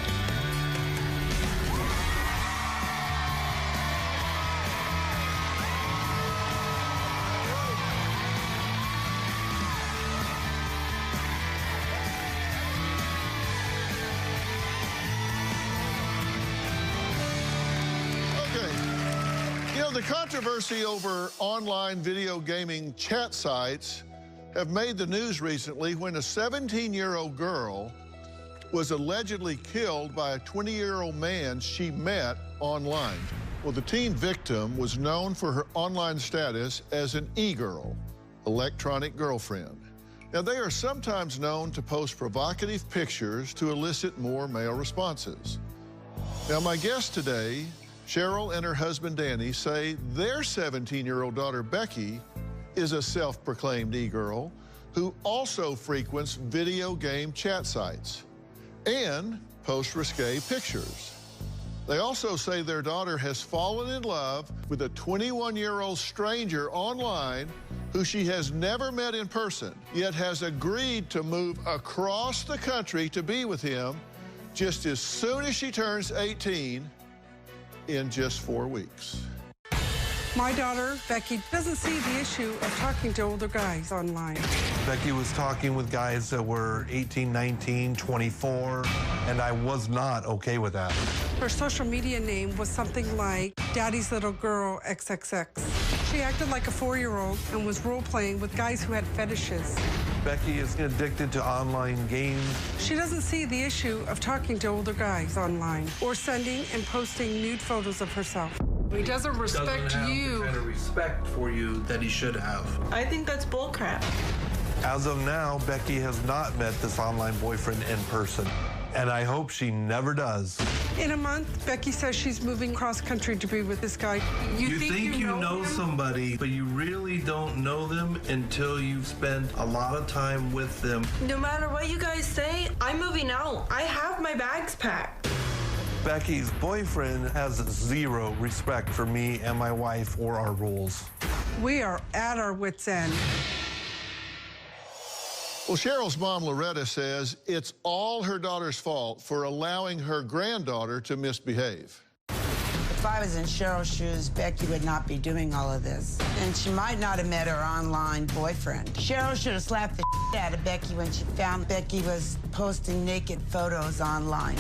The controversy over online video gaming chat sites have made the news recently when a 17-year-old girl was allegedly killed by a 20-year-old man she met online. Well, the teen victim was known for her online status as an e-girl, electronic girlfriend. Now, they are sometimes known to post provocative pictures to elicit more male responses. Now, my guest today, Cheryl and her husband Danny, say their 17-year-old daughter Becky is a self-proclaimed e-girl who also frequents video game chat sites and posts risque pictures. They also say their daughter has fallen in love with a 21-year-old stranger online who she has never met in person, yet has agreed to move across the country to be with him just as soon as she turns 18 in just 4 weeks.
My daughter, Becky, doesn't see the issue of talking to older guys online.
Becky was talking with guys that were 18, 19, 24, and I was not okay with that.
Her social media name was something like Daddy's Little Girl XXX. She acted like a 4-year-old and was role-playing with guys who had fetishes.
Becky is addicted to online games.
She doesn't see the issue of talking to older guys online or sending and posting nude photos of herself. He doesn't respect you.
The kind of respect for you that he should have.
I think that's bullcrap.
As of now, Becky has not met this online boyfriend in person, and I hope she never does.
In a month, Becky says she's moving cross country to be with this guy.
You think you know somebody, but you really don't know them until you've spent a lot of time with them.
No matter what you guys say, I'm moving out. I have my bags packed.
Becky's boyfriend has zero respect for me and my wife or our rules.
We are at our wits' end.
Well, Cheryl's mom, Loretta, says it's all her daughter's fault for allowing her granddaughter to misbehave.
If I was in Cheryl's shoes, Becky would not be doing all of this. And she might not have met her online boyfriend. Cheryl should have slapped the shit out of Becky when she found Becky was posting naked photos online.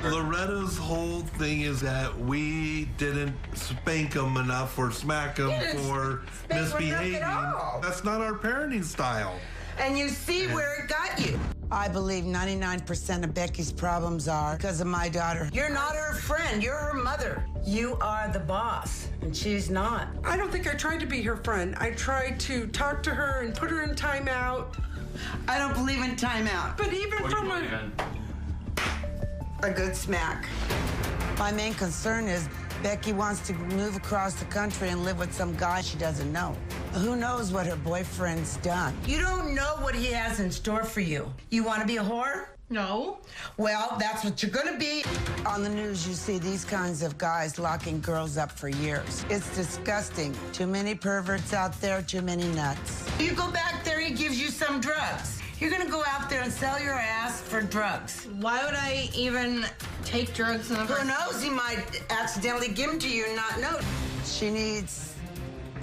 Loretta's whole thing is that we didn't spank them enough or smack them for misbehaving. That's not our parenting style.
And you see where it got you. I believe 99% of Becky's problems are because of my daughter. You're not her friend, you're her mother. You are the boss, and she's not.
I don't think I tried to be her friend. I tried to talk to her and put her in timeout.
I don't believe in timeout.
But even from
a good smack. My main concern is Becky wants to move across the country and live with some guy she doesn't know. Who knows what her boyfriend's done? You don't know what he has in store for you. You want to be a whore?
No.
Well, that's what you're gonna be. On the news, you see these kinds of guys locking girls up for years. It's disgusting. Too many perverts out there, too many nuts. You go back there, he gives you some drugs. You're gonna go out there and sell your ass for drugs.
Why would I even take drugs in the first
Who knows? He might accidentally give them to you and not know. She needs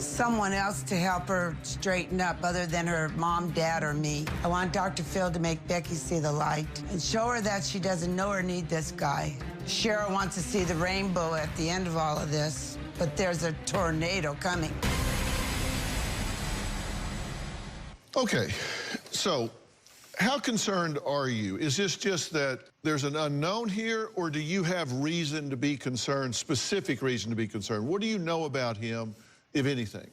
someone else to help her straighten up other than her mom, dad, or me. I want Dr. Phill to make Becky see the light and show her that she doesn't know or need this guy. Cheryl wants to see the rainbow at the end of all of this, but there's a tornado coming.
Okay, so how concerned are you? Is this just that there's an unknown here, or do you have reason to be concerned, specific reason to be concerned? What do you know about him, if anything?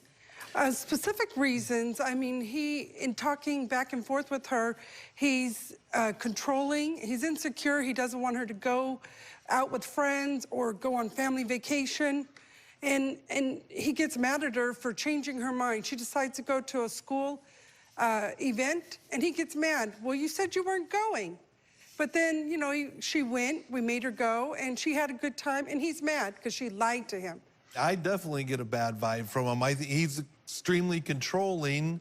Specific reasons, I mean, in talking back and forth with her, he's controlling, he's insecure, he doesn't want her to go out with friends or go on family vacation. And he gets mad at her for changing her mind. She decides to go to a school event, and he gets mad. Well, you said you weren't going. But then, you know, she went, we made her go, and she had a good time, and he's mad because she lied to him.
I definitely get a bad vibe from him. I think he's extremely controlling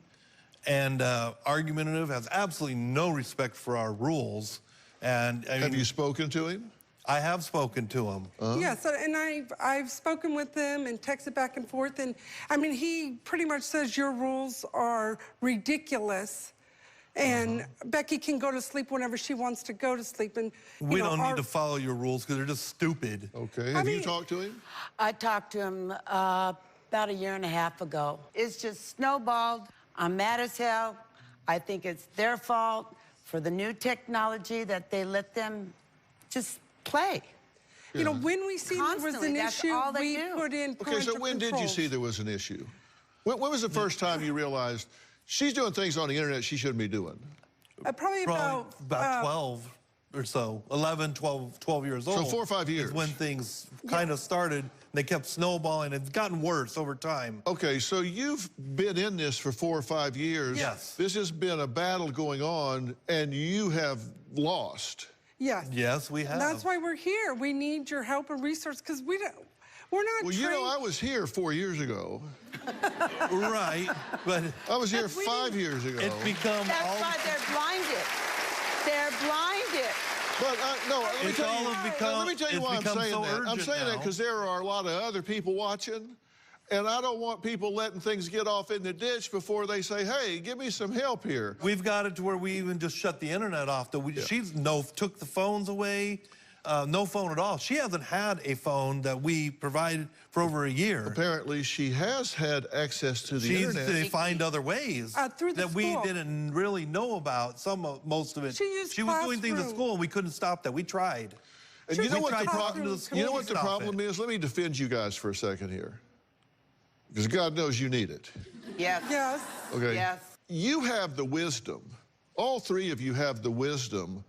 and argumentative, has absolutely no respect for our rules. And
have you spoken to him?
I have spoken to him.
Yes, and I've spoken with him and texted back and forth, and I mean, he pretty much says your rules are ridiculous, and Becky can go to sleep whenever she wants to go to sleep. And
we don't need to follow your rules because they're just stupid.
Okay, have you talked to him?
I talked to him about a year and a half ago. It's just snowballed. I'm mad as hell. I think it's their fault for the new technology that they let them just play.
You know, when we see there was an issue, we put in parental
Okay, so when did you see there was an issue? When was the first time you realized she's doing things on the internet she shouldn't be doing?
Probably about
12 or so, 11, 12 years old.
So 4 or 5 years.
Is when things kind of started. They kept snowballing. It's gotten worse over time.
Okay, so you've been in this for 4 or 5 years.
Yes.
This has been a battle going on, and you have lost.
Yes.
Yes, we have.
That's why we're here. We need your help and resource because we're not
Well, you know, I was here 4 years ago.
Right, but
I was here 5 years ago.
It's become
That's why they're blinded. They're blinded.
But no, let me tell you why I'm saying that. I'm saying that because there are a lot of other people watching, and I don't want people letting things get off in the ditch before they say, hey, give me some help here.
We've got it to where we even just shut the internet off. She's took the phones away, no phone at all. She hasn't had a phone that we provided for over a year.
Apparently, she has had access to the internet.
They find other ways
through the
that we didn't really know about. Most of it. She was doing things at school, and we couldn't stop that. We tried.
And you know what the problem is? Let me defend you guys for a second here. Because God knows you need it.
Yes.
Yes.
Okay.
Yes.
You have the wisdom. All three of you have the wisdom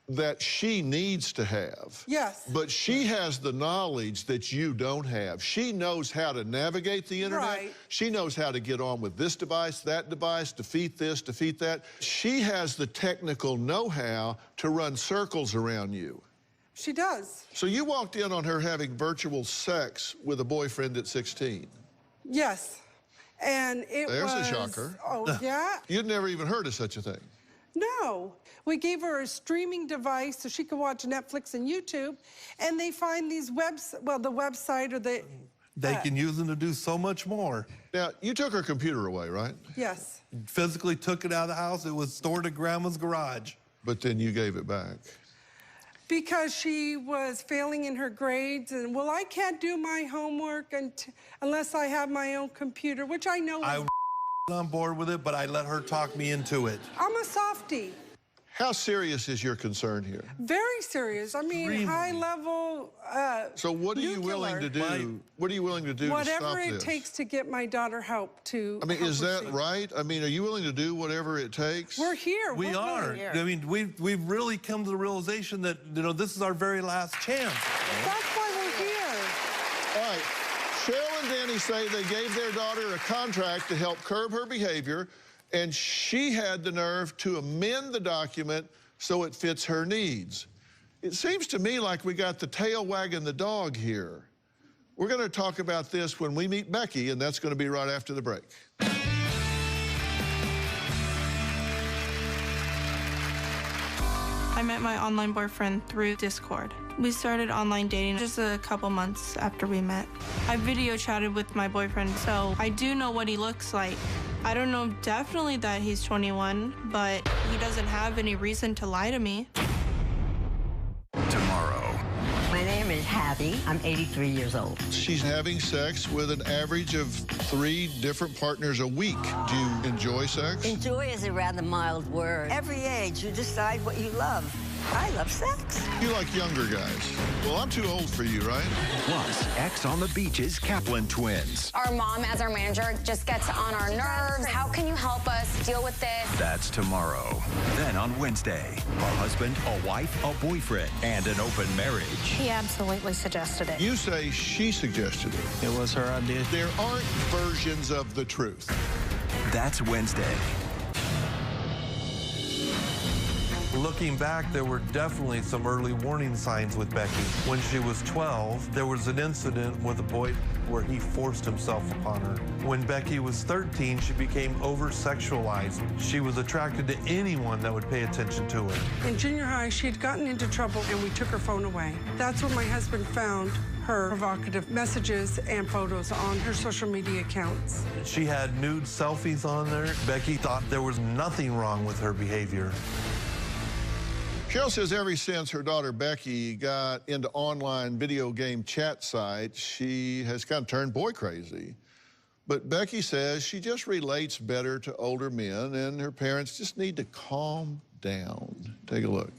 that she needs to have.
Yes.
But she has the knowledge that you don't have. She knows how to navigate the internet.
Right.
She knows how to get on with this device, defeat this, defeat that. She has the technical know-how to run circles around you.
She does.
So you walked in on her having virtual sex with a boyfriend at 16.
Yes. And
There's a shocker.
Oh, yeah?
You'd never even heard of such a thing.
No. We gave her a streaming device so she could watch Netflix and YouTube, and they find these the website or the...
They can use them to do so much more.
Now, you took her computer away, right?
Yes.
Physically took it out of the house. It was stored at Grandma's garage.
But then you gave it back.
Because she was failing in her grades, and, well, I can't do my homework unless I have my own computer, which I know
I was on board with it, but I let her talk me into it.
I'm a softie.
How serious is your concern here?
Very serious. I mean, high level.
So what are you willing to do? What are you willing to do to stop this?
Whatever it takes to get my daughter help to.
I mean, is that right? I mean, are you willing to do whatever it takes?
We're here.
We are. I mean, we've really come to the realization that, you know, this is our very last chance.
That's why we're here.
All right. Cheryl and Danny say they gave their daughter a contract to help curb her behavior, and she had the nerve to amend the document so it fits her needs. It seems to me like we got the tail wagging the dog here. We're going to talk about this when we meet Becky, and that's going to be right after the break.
I met my online boyfriend through Discord. We started online dating just a couple months after we met. I video chatted with my boyfriend, so I do know what he looks like. I don't know definitely that he's 21, but he doesn't have any reason to lie to me.
Tomorrow.
My name is Hattie. I'm 83 years old.
She's having sex with an average of 3 different partners a week. Do you enjoy sex?
Enjoy is a rather mild word. Every age, you decide what you love. I love sex.
You like younger guys. Well, I'm too old for you, right?
Plus, X on the Beach's Kaplan twins.
Our mom, as our manager, just gets on our nerves. How can you help us deal with this?
That's tomorrow. Then on Wednesday, a husband, a wife, a boyfriend, and an open marriage.
He absolutely suggested it.
You say she suggested it.
It was her idea.
There aren't versions of the truth.
That's Wednesday.
Looking back, there were definitely some early warning signs with Becky. When she was 12, there was an incident with a boy where he forced himself upon her. When Becky was 13, she became over-sexualized. She was attracted to anyone that would pay attention to her.
In junior high, she had gotten into trouble, and we took her phone away. That's when my husband found her provocative messages and photos on her social media accounts.
She had nude selfies on there. Becky thought there was nothing wrong with her behavior.
Cheryl says ever since her daughter Becky got into online video game chat sites, she has kind of turned boy crazy. But Becky says she just relates better to older men, and her parents just need to calm down. Take a look.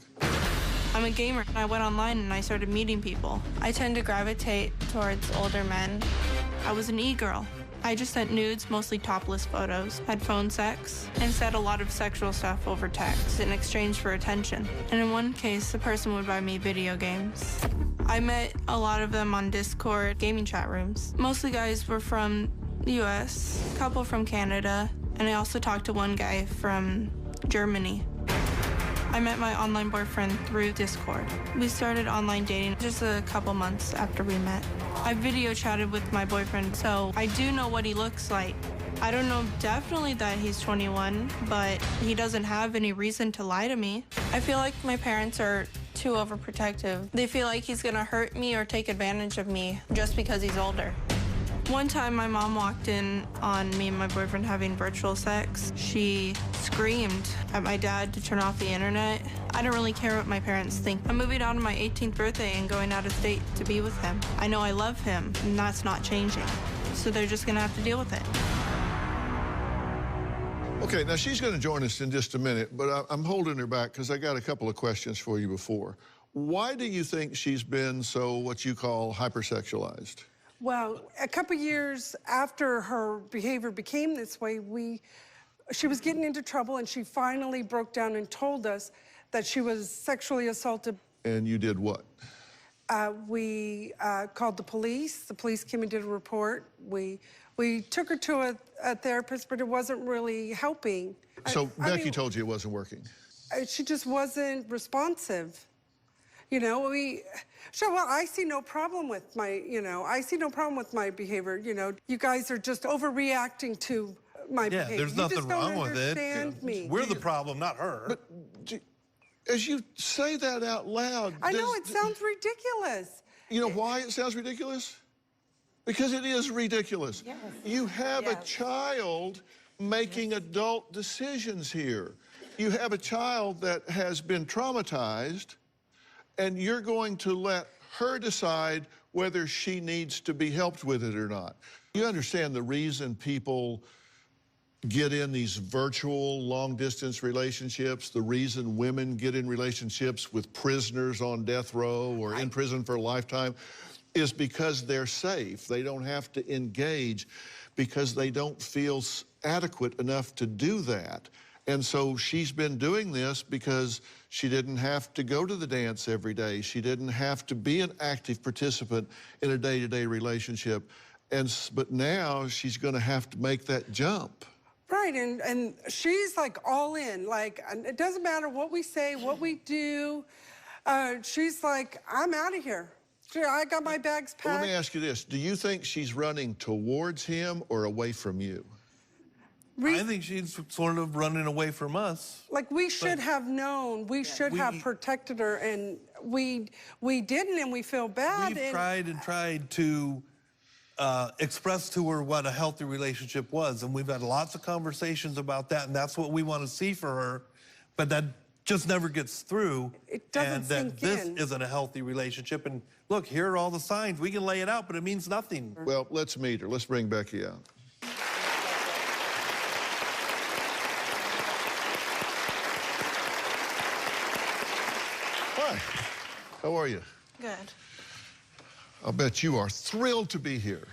I'm a gamer. I went online and I started meeting people. I tend to gravitate towards older men. I was an e-girl. I just sent nudes, mostly topless photos, had phone sex, and said a lot of sexual stuff over text in exchange for attention. And in one case, the person would buy me video games. I met a lot of them on Discord gaming chat rooms. Mostly guys were from the US, a couple from Canada, and I also talked to one guy from Germany. I met my online boyfriend through Discord. We started online dating just a couple months after we met. I video chatted with my boyfriend, so I do know what he looks like. I don't know definitely that he's 21, but he doesn't have any reason to lie to me. I feel like my parents are too overprotective. They feel like he's gonna hurt me or take advantage of me just because he's older. One time my mom walked in on me and my boyfriend having virtual sex. She screamed at my dad to turn off the internet. I don't really care what my parents think. I'm moving on to my 18th birthday and going out of state to be with him. I know I love him, and that's not changing. So they're just gonna have to deal with it.
Okay, now she's going to join us in just a minute, but I'm holding her back because I got a couple of questions for you before. Why do you think she's been so, what you call, hypersexualized?
Well, a couple years after her behavior became this way, she was getting into trouble, and she finally broke down and told us that she was sexually assaulted.
And you did what?
We called the police. The police came and did a report. We took her to a therapist, but it wasn't really helping.
So Becky told you it wasn't working?
She just wasn't responsive. You know, well, I see no problem with my, I see no problem with my behavior. You guys are just overreacting to my behavior.
Yeah, there's nothing wrong with it.
Understand me.
We're the problem, not her.
But as you say that out loud...
I know, it sounds ridiculous.
You know why it sounds ridiculous? Because it is ridiculous.
Yes.
You have a child making adult decisions here. You have a child that has been traumatized, and you're going to let her decide whether she needs to be helped with it or not. You understand the reason people get in these virtual long-distance relationships, the reason women get in relationships with prisoners on death row or in prison for a lifetime, is because they're safe. They don't have to engage because they don't feel adequate enough to do that. And so she's been doing this because she didn't have to go to the dance every day. She didn't have to be an active participant in a day-to-day relationship. But now she's going to have to make that jump.
Right, and she's like all in. Like, it doesn't matter what we say, what we do. She's like, I'm out of here. I got my bags packed.
Well, let me ask you this. Do you think she's running towards him or away from you?
I think she's sort of running away from us.
Like, we should have known. We should have protected her, and we didn't, and we feel bad.
We've tried to express to her what a healthy relationship was, and we've had lots of conversations about that, and that's what we want to see for her, but that just never gets through.
It doesn't
and
sink
that
in.
this isn't a healthy relationship. And look, here are all the signs. We can lay it out, but it means nothing.
Well, let's meet her. Let's bring Becky out. Hi. How are you?
Good.
I'll bet you are thrilled to be here.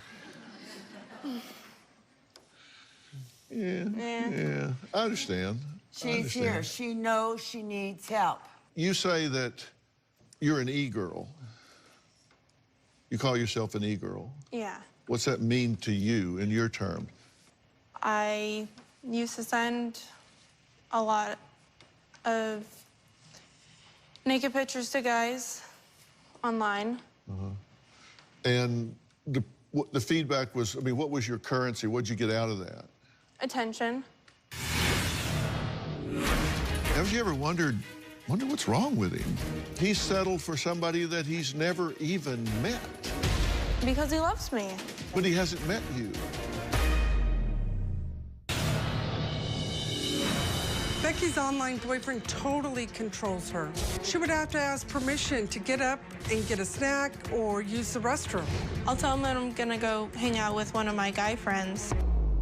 Yeah, I understand.
She's here. She knows she needs help.
You say that you're an e-girl. You call yourself an e-girl.
Yeah.
What's that mean to you in your terms?
I used to send a lot of naked pictures to guys online.
And the feedback was, I mean, what was your currency? What'd you get out of that?
Attention.
Have you ever wonder what's wrong with him? He's settled for somebody that he's never even met.
Because he loves me.
But he hasn't met you.
Becky's online boyfriend totally controls her. She would have to ask permission to get up and get a snack or use the restroom.
I'll tell him that I'm gonna go hang out with one of my guy friends.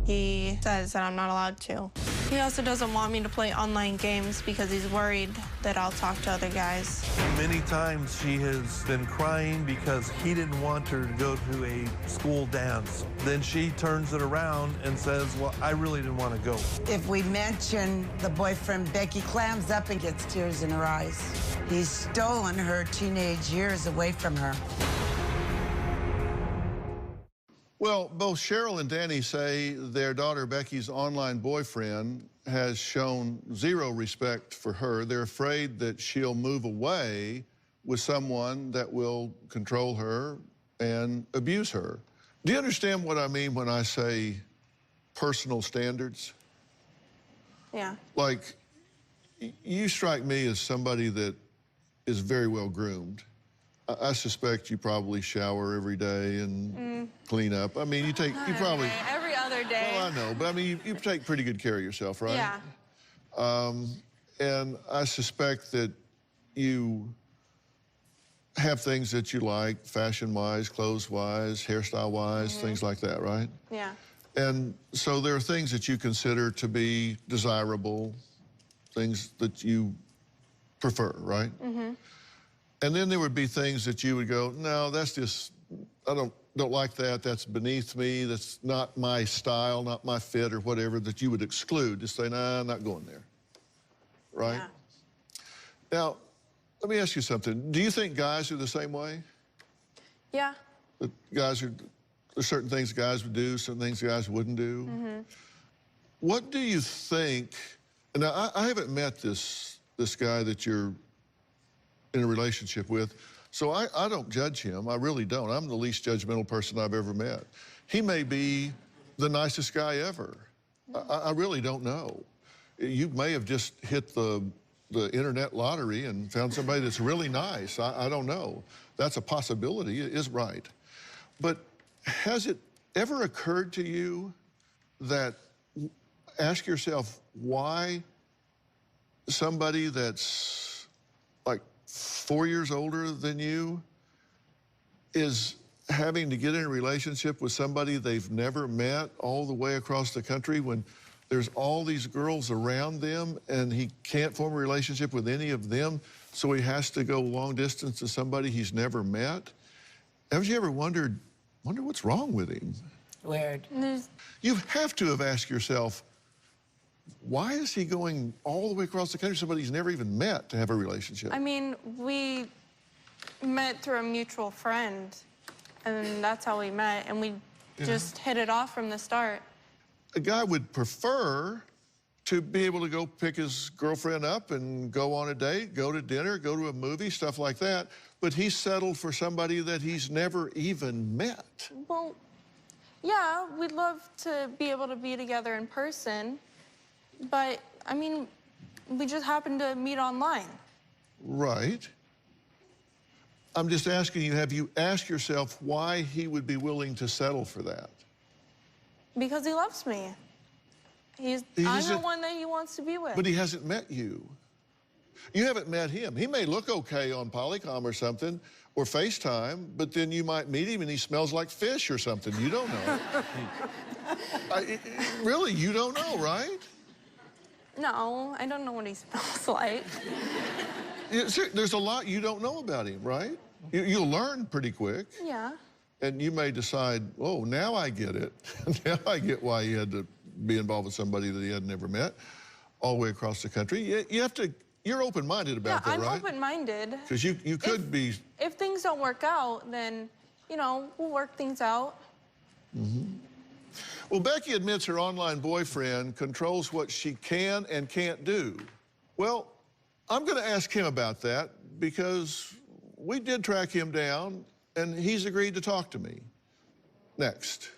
He says that I'm not allowed to. He also doesn't want me to play online games because he's worried that I'll talk to other guys.
Many times she has been crying because he didn't want her to go to a school dance. Then she turns it around and says, well, I really didn't want to go.
If we mention the boyfriend, Becky clams up and gets tears in her eyes. He's stolen her teenage years away from her.
Well, both Cheryl and Danny say their daughter Becky's online boyfriend has shown zero respect for her. They're afraid that she'll move away with someone that will control her and abuse her. Do you understand what I mean when I say personal standards?
Yeah.
Like, you strike me as somebody that is very well groomed. I suspect you probably shower every day and clean up. I mean, you probably...
Every other day.
Well, I know, but I mean, you take pretty good care of yourself, right?
Yeah.
And I suspect that you have things that you like, fashion-wise, clothes-wise, hairstyle-wise, things like that, right?
Yeah.
And so there are things that you consider to be desirable, things that you prefer, right? And then there would be things that you would go, no, that's just, I don't like that, that's beneath me, that's not my style, not my fit or whatever, that you would exclude, just say, nah, I'm not going there, right?
Yeah.
Now, let me ask you something. Do you think guys are the same way?
Yeah.
That there's certain things guys would do, certain things guys wouldn't do? What do you think, and now I haven't met this guy that you're in a relationship with, so I don't judge him. I really don't. I'm the least judgmental person I've ever met. He may be the nicest guy ever. I really don't know. You may have just hit the internet lottery and found somebody that's really nice. I don't know. That's a possibility, it is right. But has it ever occurred to you that, ask yourself why somebody that's like 4 years older than you is having to get in a relationship with somebody they've never met all the way across the country when there's all these girls around them and he can't form a relationship with any of them, so he has to go long distance to somebody he's never met? Have you ever wonder what's wrong with him?
Weird.
You have to have asked yourself, why is he going all the way across the country, somebody he's never even met, to have a relationship?
I mean, we met through a mutual friend, and that's how we met, and we just hit it off from the start.
A guy would prefer to be able to go pick his girlfriend up and go on a date, go to dinner, go to a movie, stuff like that, but he's settled for somebody that he's never even met.
Well, Yeah, we'd love to be able to be together in person, but, I mean, we just happened to meet online.
Right. I'm just asking you, have you asked yourself why he would be willing to settle for that?
Because he loves me. I'm the one that he wants to be with.
But he hasn't met you. You haven't met him. He may look okay on Polycom or something, or FaceTime, but then you might meet him and he smells like fish or something. You don't know. Really, you don't know, right?
No, I don't know what he smells like.
There's a lot you don't know about him, right? You'll learn pretty quick.
Yeah.
And you may decide, oh, now I get it. Now I get why he had to be involved with somebody that he had never met all the way across the country. You have to, you're open-minded about that, right?
I'm open-minded.
Because you could be...
If things don't work out, then, you know, we'll work things out.
Mm-hmm. Well, Becky admits her online boyfriend controls what she can and can't do. Well, I'm going to ask him about that because we did track him down and he's agreed to talk to me. Next.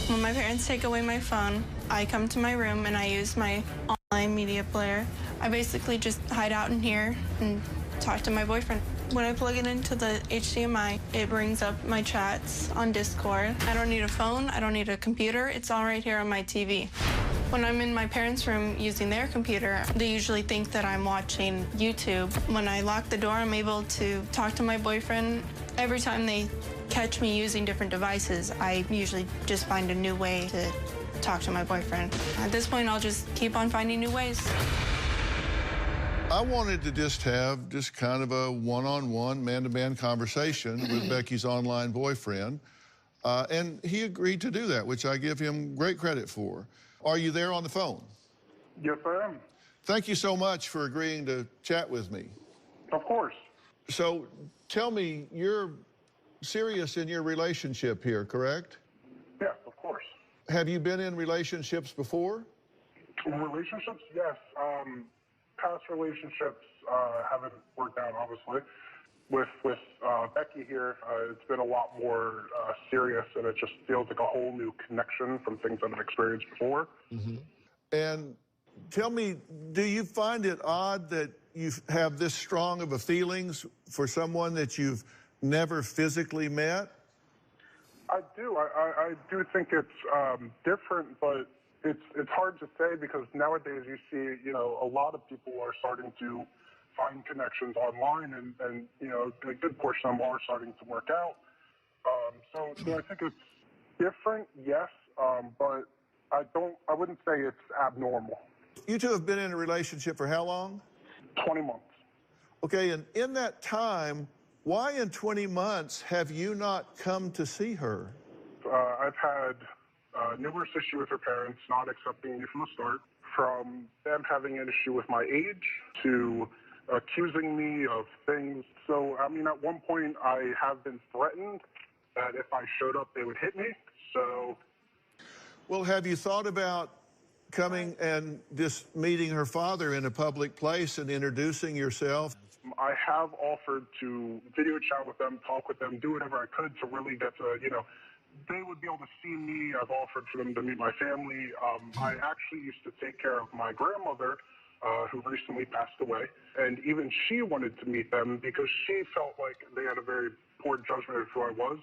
When my parents take away my phone, I come to my room and I use my online media player. I basically just hide out in here and talk to my boyfriend. When I plug it into the HDMI, it brings up my chats on Discord. I don't need a phone, I don't need a computer, it's all right here on my TV. When I'm in my parents' room using their computer, they usually think that I'm watching YouTube. When I lock the door, I'm able to talk to my boyfriend. Every time they catch me using different devices, I usually just find a new way to talk to my boyfriend. At this point, I'll just keep on finding new ways.
I wanted to just have kind of a one-on-one, man-to-man conversation with Becky's online boyfriend, and he agreed to do that, which I give him great credit for. Are you there on the phone?
Yes, I am.
Thank you so much for agreeing to chat with me.
Of course.
So tell me, you're serious in your relationship here, correct?
Yes, of course.
Have you been in relationships before?
Relationships, yes. Past relationships haven't worked out, obviously. With Becky here, it's been a lot more serious, and it just feels like a whole new connection from things that I've experienced before.
Mm-hmm. And tell me, do you find it odd that you have this strong of a feelings for someone that you've never physically met?
I do. I do think it's different, but it's hard to say because nowadays you see, you know, a lot of people are starting to find connections online, and you know, a good portion of them are starting to work out. So I think it's different, yes, but I wouldn't say it's abnormal.
You two have been in a relationship for how long?
20 months.
Okay, and in that time, why in 20 months have you not come to see her?
I've had numerous issues with her parents not accepting me from the start, from them having an issue with my age to accusing me of things. So, I mean, at one point I have been threatened that if I showed up, they would hit me. So.
Well, have you thought about coming and just meeting her father in a public place and introducing yourself?
I have offered to video chat with them, talk with them, do whatever I could to really get to, you know, they would be able to see me. I've offered for them to meet my family. I actually used to take care of my grandmother, who recently passed away, and even she wanted to meet them because she felt like they had a very poor judgment of who I was.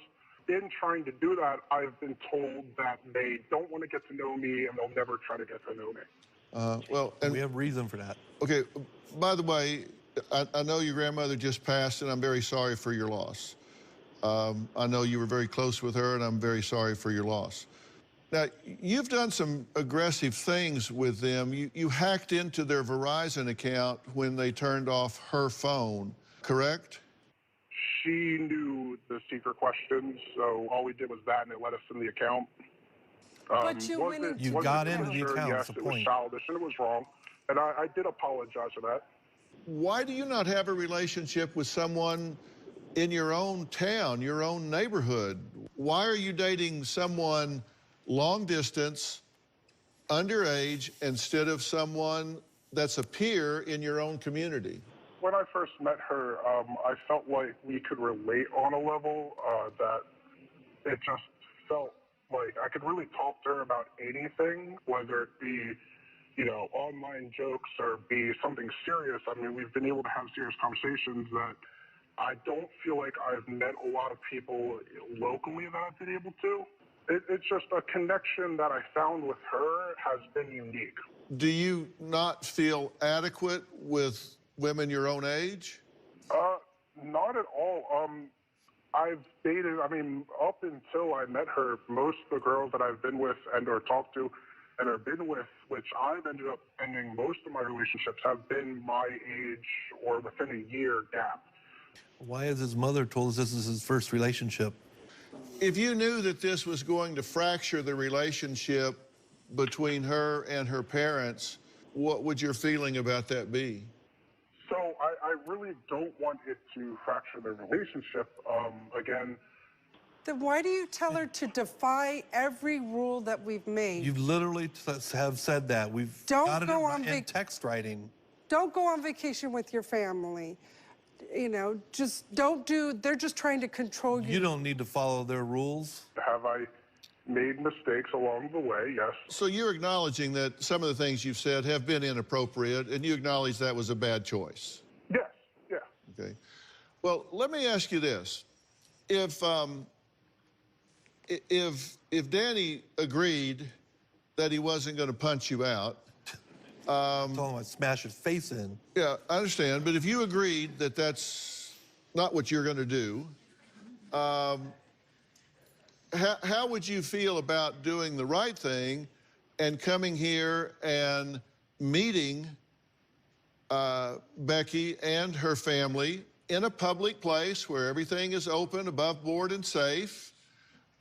In trying to do that, I've been told that they don't want to get to know me and they'll never try to get to know me.
Well, and
we have reason for that.
Okay, by the way, I know your grandmother just passed, and I'm very sorry for your loss. I know you were very close with her, and I'm very sorry for your loss. Now, you've done some aggressive things with them. You hacked into their Verizon account when they turned off her phone, correct?
She knew the secret questions, so all we did was that, and it let us in the account.
But you went into
You got into the account,
yes,
that's the
it was
point.
childish, and it was wrong. And I did apologize for that.
Why do you not have a relationship with someone in your own town, your own neighborhood? Why are you dating someone long distance, underage, instead of someone that's a peer in your own community?
when I first met her, I felt like we could relate on a level that it just felt like I could really talk to her about anything, whether it be, you know, online jokes or be something serious. I mean, we've been able to have serious conversations that I don't feel like I've met a lot of people locally that I've been able to. It's just a connection that I found with her has been unique.
Do you not feel adequate with women your own age?
Not at all. I've dated, I mean, up until I met her, most of the girls that I've been with and or talked to and or been with, which I've ended up ending most of my relationships, have been my age or within a year gap.
Why has his mother told us this is his first relationship?
If you knew that this was going to fracture the relationship between her and her parents, what would your feeling about that be?
So I really don't want it to fracture the relationship. Again,
Then why do you tell her to defy every rule that we've made?
You literally have said that. We've
Don't
got it
go on
in text writing.
Don't go on vacation with your family. You know, just don't do, they're just trying to control you.
You don't need to follow their rules.
have I made mistakes along the way? Yes.
So you're acknowledging that some of the things you've said have been inappropriate, and you acknowledge that was a bad choice?
Yes, yeah.
Okay. Well, let me ask you this. If Danny agreed that he wasn't going to punch you out,
told him I'd smash his face in.
Yeah, I understand. But if you agreed that that's not what you're going to do, how would you feel about doing the right thing and coming here and meeting Becky and her family in a public place where everything is open, above board, and safe,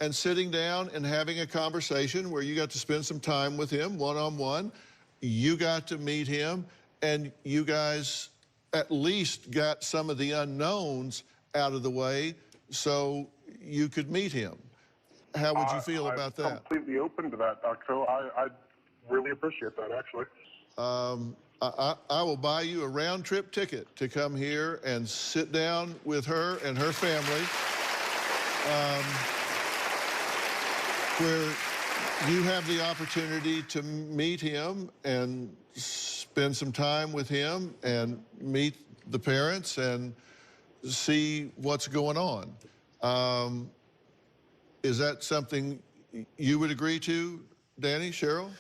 and sitting down and having a conversation where you got to spend some time with him one-on-one? You got to meet him, and you guys at least got some of the unknowns out of the way so you could meet him. How would you feel about that?
I'm completely open to that, Dr. Phill. I really appreciate that, actually.
I will buy you a round-trip ticket to come here and sit down with her and her family, where you have the opportunity to meet him and spend some time with him and meet the parents and see what's going on. Is that something you would agree to, Danny, Cheryl?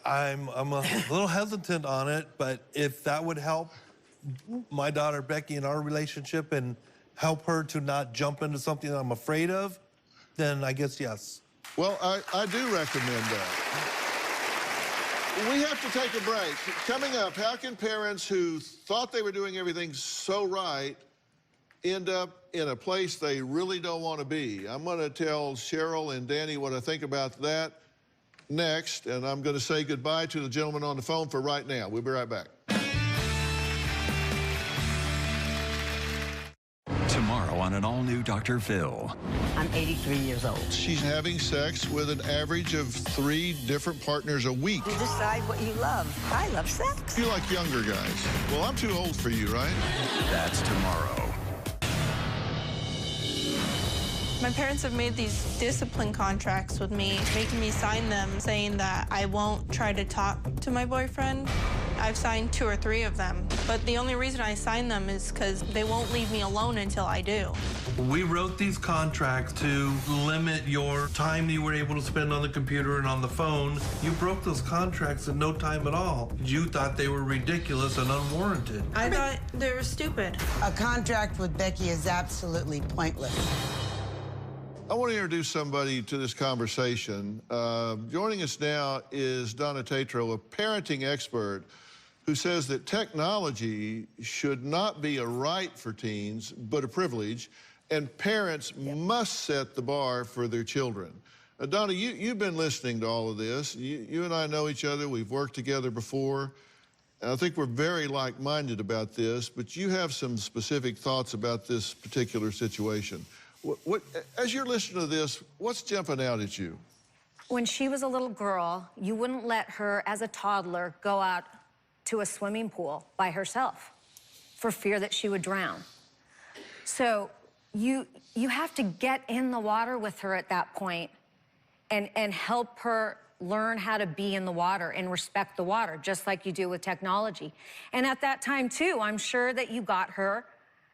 I'm a little hesitant on it, but if that would help my daughter Becky in our relationship and help her to not jump into something that I'm afraid of, then I guess yes.
Well, I do recommend that. We have to take a break. Coming up, how can parents who thought they were doing everything so right end up in a place they really don't want to be? I'm going to tell Cheryl and Danny what I think about that next, and I'm going to say goodbye to the gentleman on the phone for right now. We'll be right back.
Tomorrow on an all-new Dr. Phill.
I'm 83 years old.
She's having sex with an average of 3 different partners a week.
You decide what you love. I love sex.
You like younger guys. Well, I'm too old for you, right?
That's tomorrow.
My parents have made these discipline contracts with me, making me sign them, saying that I won't try to talk to my boyfriend. I've signed 2 or 3 of them, but the only reason I signed them is because they won't leave me alone until I do.
We wrote these contracts to limit your time you were able to spend on the computer and on the phone. You broke those contracts in no time at all. You thought they were ridiculous and unwarranted.
I thought they were stupid.
A contract with Becky is absolutely pointless.
I want to introduce somebody to this conversation. Joining us now is Donna Tatro, a parenting expert who says that technology should not be a right for teens, but a privilege, and parents must set the bar for their children. Donna, you've been listening to all of this. You and I know each other. We've worked together before. And I think we're very like-minded about this, but you have some specific thoughts about this particular situation. As you're listening to this, what's jumping out at you?
When she was a little girl, you wouldn't let her, as a toddler, go out to a swimming pool by herself. for fear that she would drown. So you have to get in the water with her at that point and help her learn how to be in the water and respect the water, just like you do with technology. And at that time, too, I'm sure that you got her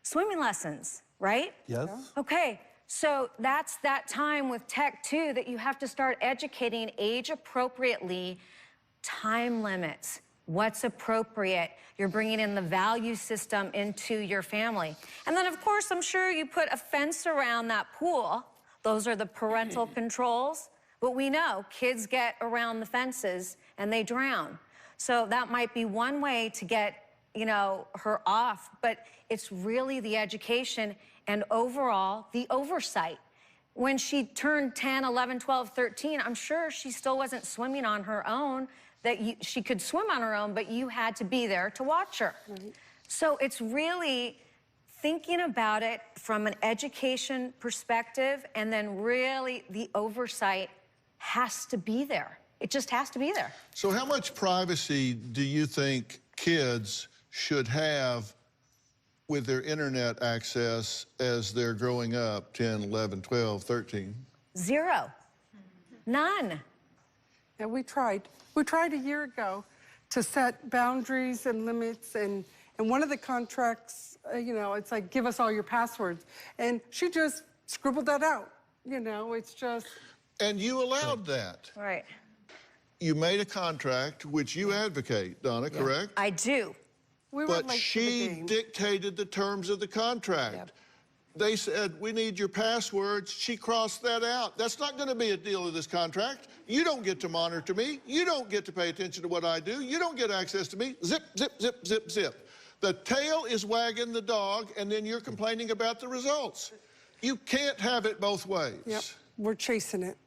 swimming lessons, right?
Yes.
Okay, so that's that time with tech, too, that you have to start educating age appropriately, time limits, what's appropriate. You're bringing in the value system into your family. And then, of course, I'm sure you put a fence around that pool. Those are the parental controls. But we know kids get around the fences and they drown. So that might be one way to get, you know, her off. But it's really the education and overall the oversight. When she turned 10, 11, 12, 13, I'm sure she still wasn't swimming on her own, that she could swim on her own, but you had to be there to watch her. Right. So it's really thinking about it from an education perspective, and then really the oversight has to be there. It just has to be there.
So how much privacy do you think kids should have with their internet access as they're growing up, 10, 11, 12, 13?
Zero. None.
Yeah, we tried. We tried a year ago to set boundaries and limits, and one of the contracts, you know, it's like, give us all your passwords. And she just scribbled that out. You know, it's just...
And you allowed that.
Right.
You made a contract, which you advocate, Donna, correct?
I do.
But she dictated the terms of the contract. Yep. They said, we need your passwords. She crossed that out. That's not going to be a deal of this contract. You don't get to monitor me. You don't get to pay attention to what I do. You don't get access to me. Zip, zip, zip, zip, zip. The tail is wagging the dog, and then you're complaining about the results. You can't have it both ways.
Yep, we're chasing it.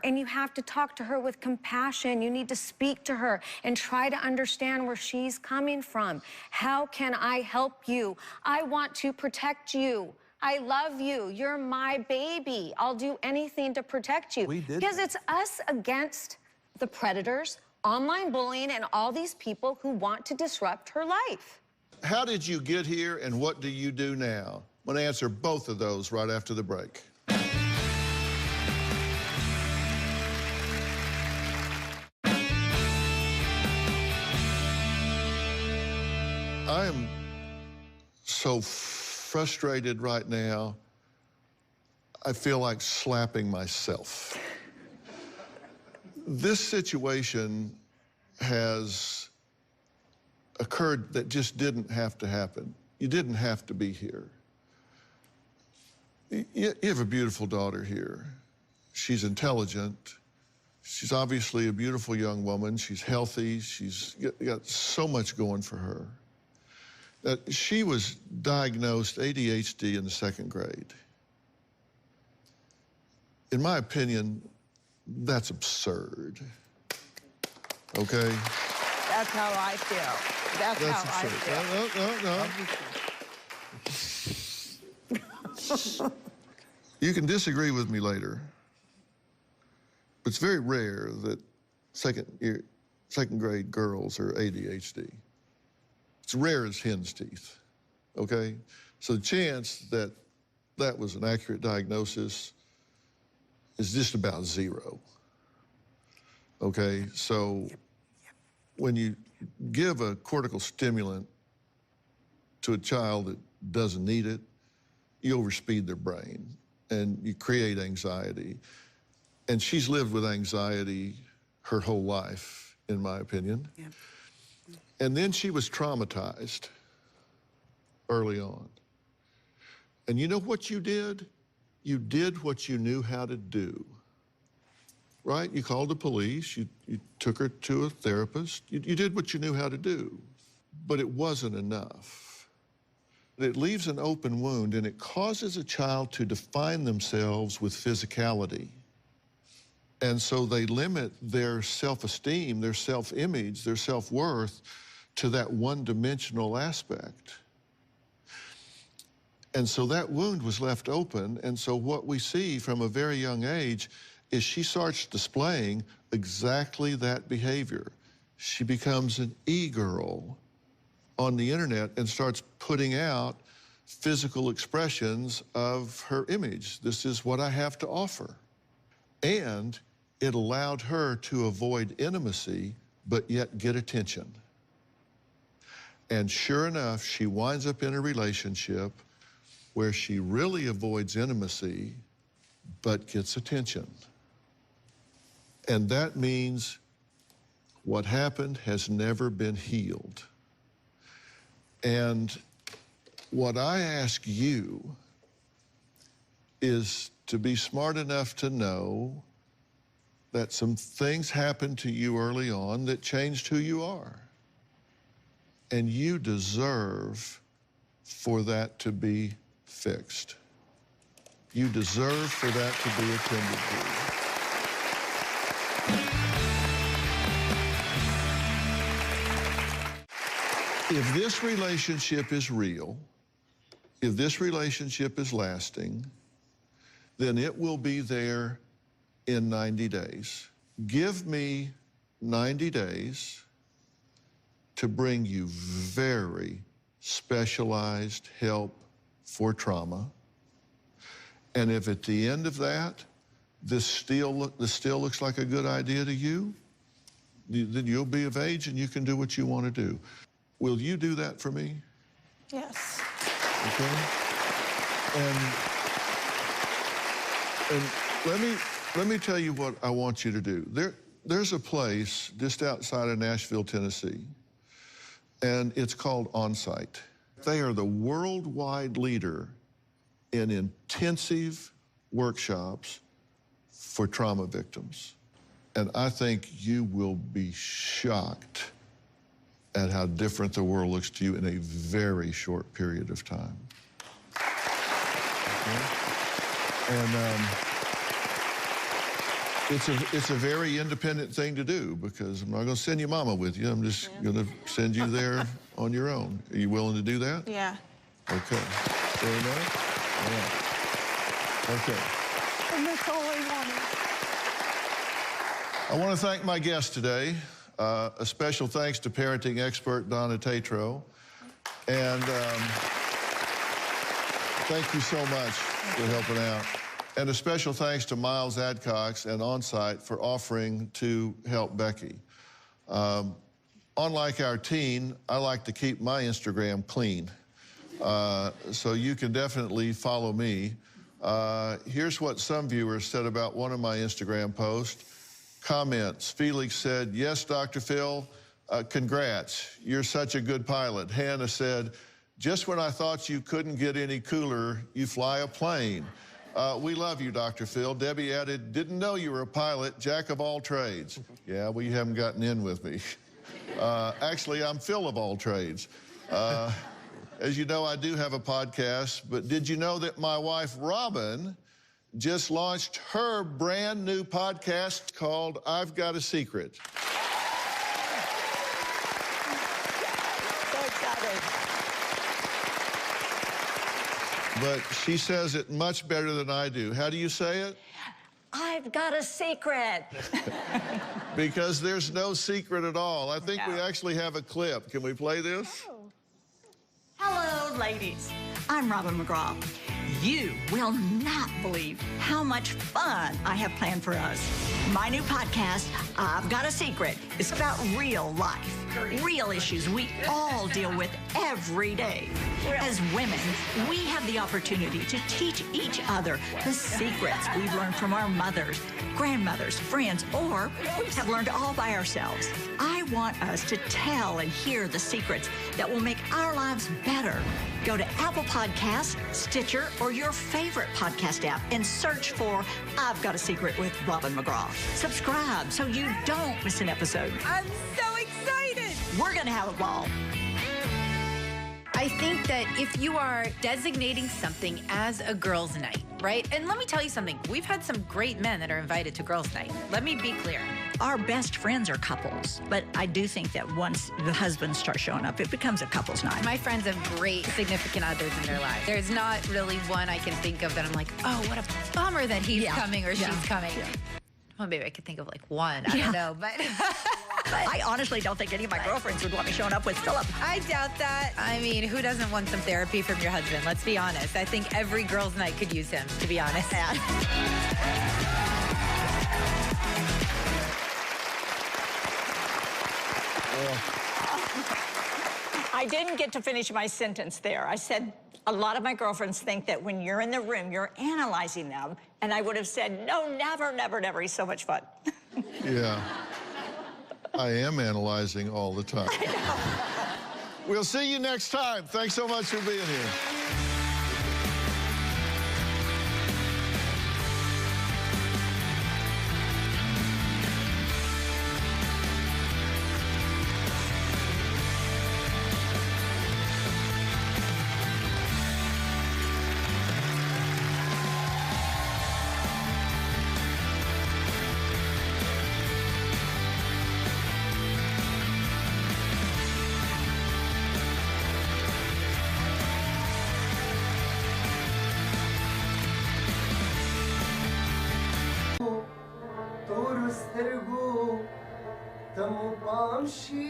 And you have to talk to her with compassion. You need to speak to her and try to understand where she's coming from. How can I help you? I want to protect you. I love you. You're my baby. I'll do anything to protect you. Because it's us against the predators, online bullying, and all these people who want to disrupt her life.
How did you get here, and what do you do now? I'm going to answer both of those right after the break. I am so frustrated right now, I feel like slapping myself. This situation has occurred that just didn't have to happen. You didn't have to be here. You have a beautiful daughter here. She's intelligent. She's obviously a beautiful young woman. She's healthy. She's got so much going for her. She was diagnosed ADHD in the 2nd grade. In my opinion, that's absurd. Okay?
That's how I feel. That's how
absurd. I feel. No. You can disagree with me later, but it's very rare that second grade girls are ADHD. It's rare as hen's teeth, okay? So the chance that that was an accurate diagnosis is just about 0, okay? So when you give a cortical stimulant to a child that doesn't need it, you overspeed their brain and you create anxiety. And she's lived with anxiety her whole life, in my opinion. Yeah. And then she was traumatized early on. And you know what you did? You did what you knew how to do, right? You called the police, you took her to a therapist, you did what you knew how to do, but it wasn't enough. It leaves an open wound and it causes a child to define themselves with physicality. And so they limit their self-esteem, their self-image, their self-worth to that one-dimensional aspect. And so that wound was left open, and so what we see from a very young age is she starts displaying exactly that behavior. She becomes an e-girl on the internet and starts putting out physical expressions of her image. This is what I have to offer. And it allowed her to avoid intimacy, but yet get attention. And sure enough, she winds up in a relationship where she really avoids intimacy, but gets attention. And that means what happened has never been healed. And what I ask you is to be smart enough to know that some things happened to you early on that changed who you are. And you deserve for that to be fixed. You deserve for that to be attended to. If this relationship is real, if this relationship is lasting, then it will be there in 90 days. Give me 90 days to bring you very specialized help for trauma. And if at the end of that, this still looks like a good idea to you, then you'll be of age and you can do what you want to do. Will you do that for me?
Yes.
Okay? And let me tell you what I want you to do. There's a place just outside of Nashville, Tennessee, and it's called Onsite. They are the worldwide leader in intensive workshops for trauma victims. And I think you will be shocked at how different the world looks to you in a very short period of time. Okay? And it's a very independent thing to do, because I'm not going to send your mama with you. I'm just going to send you there on your own. Are you willing to do that?
Yeah.
Okay. Very nice. Yeah. Okay.
And that's all I wanted.
I want to thank my guest today. A special thanks to parenting expert Donna Tatro. And thank you so much for helping out. And a special thanks to Miles Adcox and Onsite for offering to help Becky. Unlike our teen, I like to keep my Instagram clean. So you can definitely follow me. Here's what some viewers said about one of my Instagram posts. Comments. Felix said, "Yes, Dr. Phill, congrats. You're such a good pilot." Hannah said, "Just when I thought you couldn't get any cooler, you fly a plane. We love you, Dr. Phill." Debbie added, "Didn't know you were a pilot, jack of all trades." Yeah, well, you haven't gotten in with me. Actually, I'm Phill of all trades. As you know, I do have a podcast, but did you know that my wife, Robin, just launched her brand new podcast called I've Got a Secret?
So excited.
But she says it much better than I do. How do you say it?
I've got a secret.
Because there's no secret at all. I think we actually have a clip. Can we play this?
Hello, ladies. I'm Robin McGraw. You will not believe how much fun I have planned for us. My new podcast, I've Got a Secret, is about real life, real issues we all deal with every day. As women, we have the opportunity to teach each other the secrets we've learned from our mothers, grandmothers, friends, or have learned all by ourselves. I want us to tell and hear the secrets that will make our lives better. Go to Apple Podcasts, Stitcher, or your favorite podcast app and search for I've Got a Secret with Robin McGraw. Subscribe so you don't miss an episode.
I'm so excited.
We're going to have a ball.
I think that if you are designating something as a girls' night, right? And let me tell you something. We've had some great men that are invited to girls' night. Let me be clear.
Our best friends are couples, but I do think that once the husbands start showing up, it becomes a couples night.
My friends have great significant others in their lives. There's not really one I can think of that I'm like, oh, what a bummer that he's coming or she's coming. Well, maybe I could think of like one. I don't know, but...
I honestly don't think any of my girlfriends would want me showing up with Philip.
I doubt that. I mean, who doesn't want some therapy from your husband? Let's be honest. I think every girl's night could use him, to be honest.
I didn't get to finish my sentence there. I said, a lot of my girlfriends think that when you're in the room, you're analyzing them. And I would have said, no, never, never, never. He's so much fun.
Yeah. I am analyzing all the time. We'll see you next time. Thanks so much for being here.
سترګو تم پام شي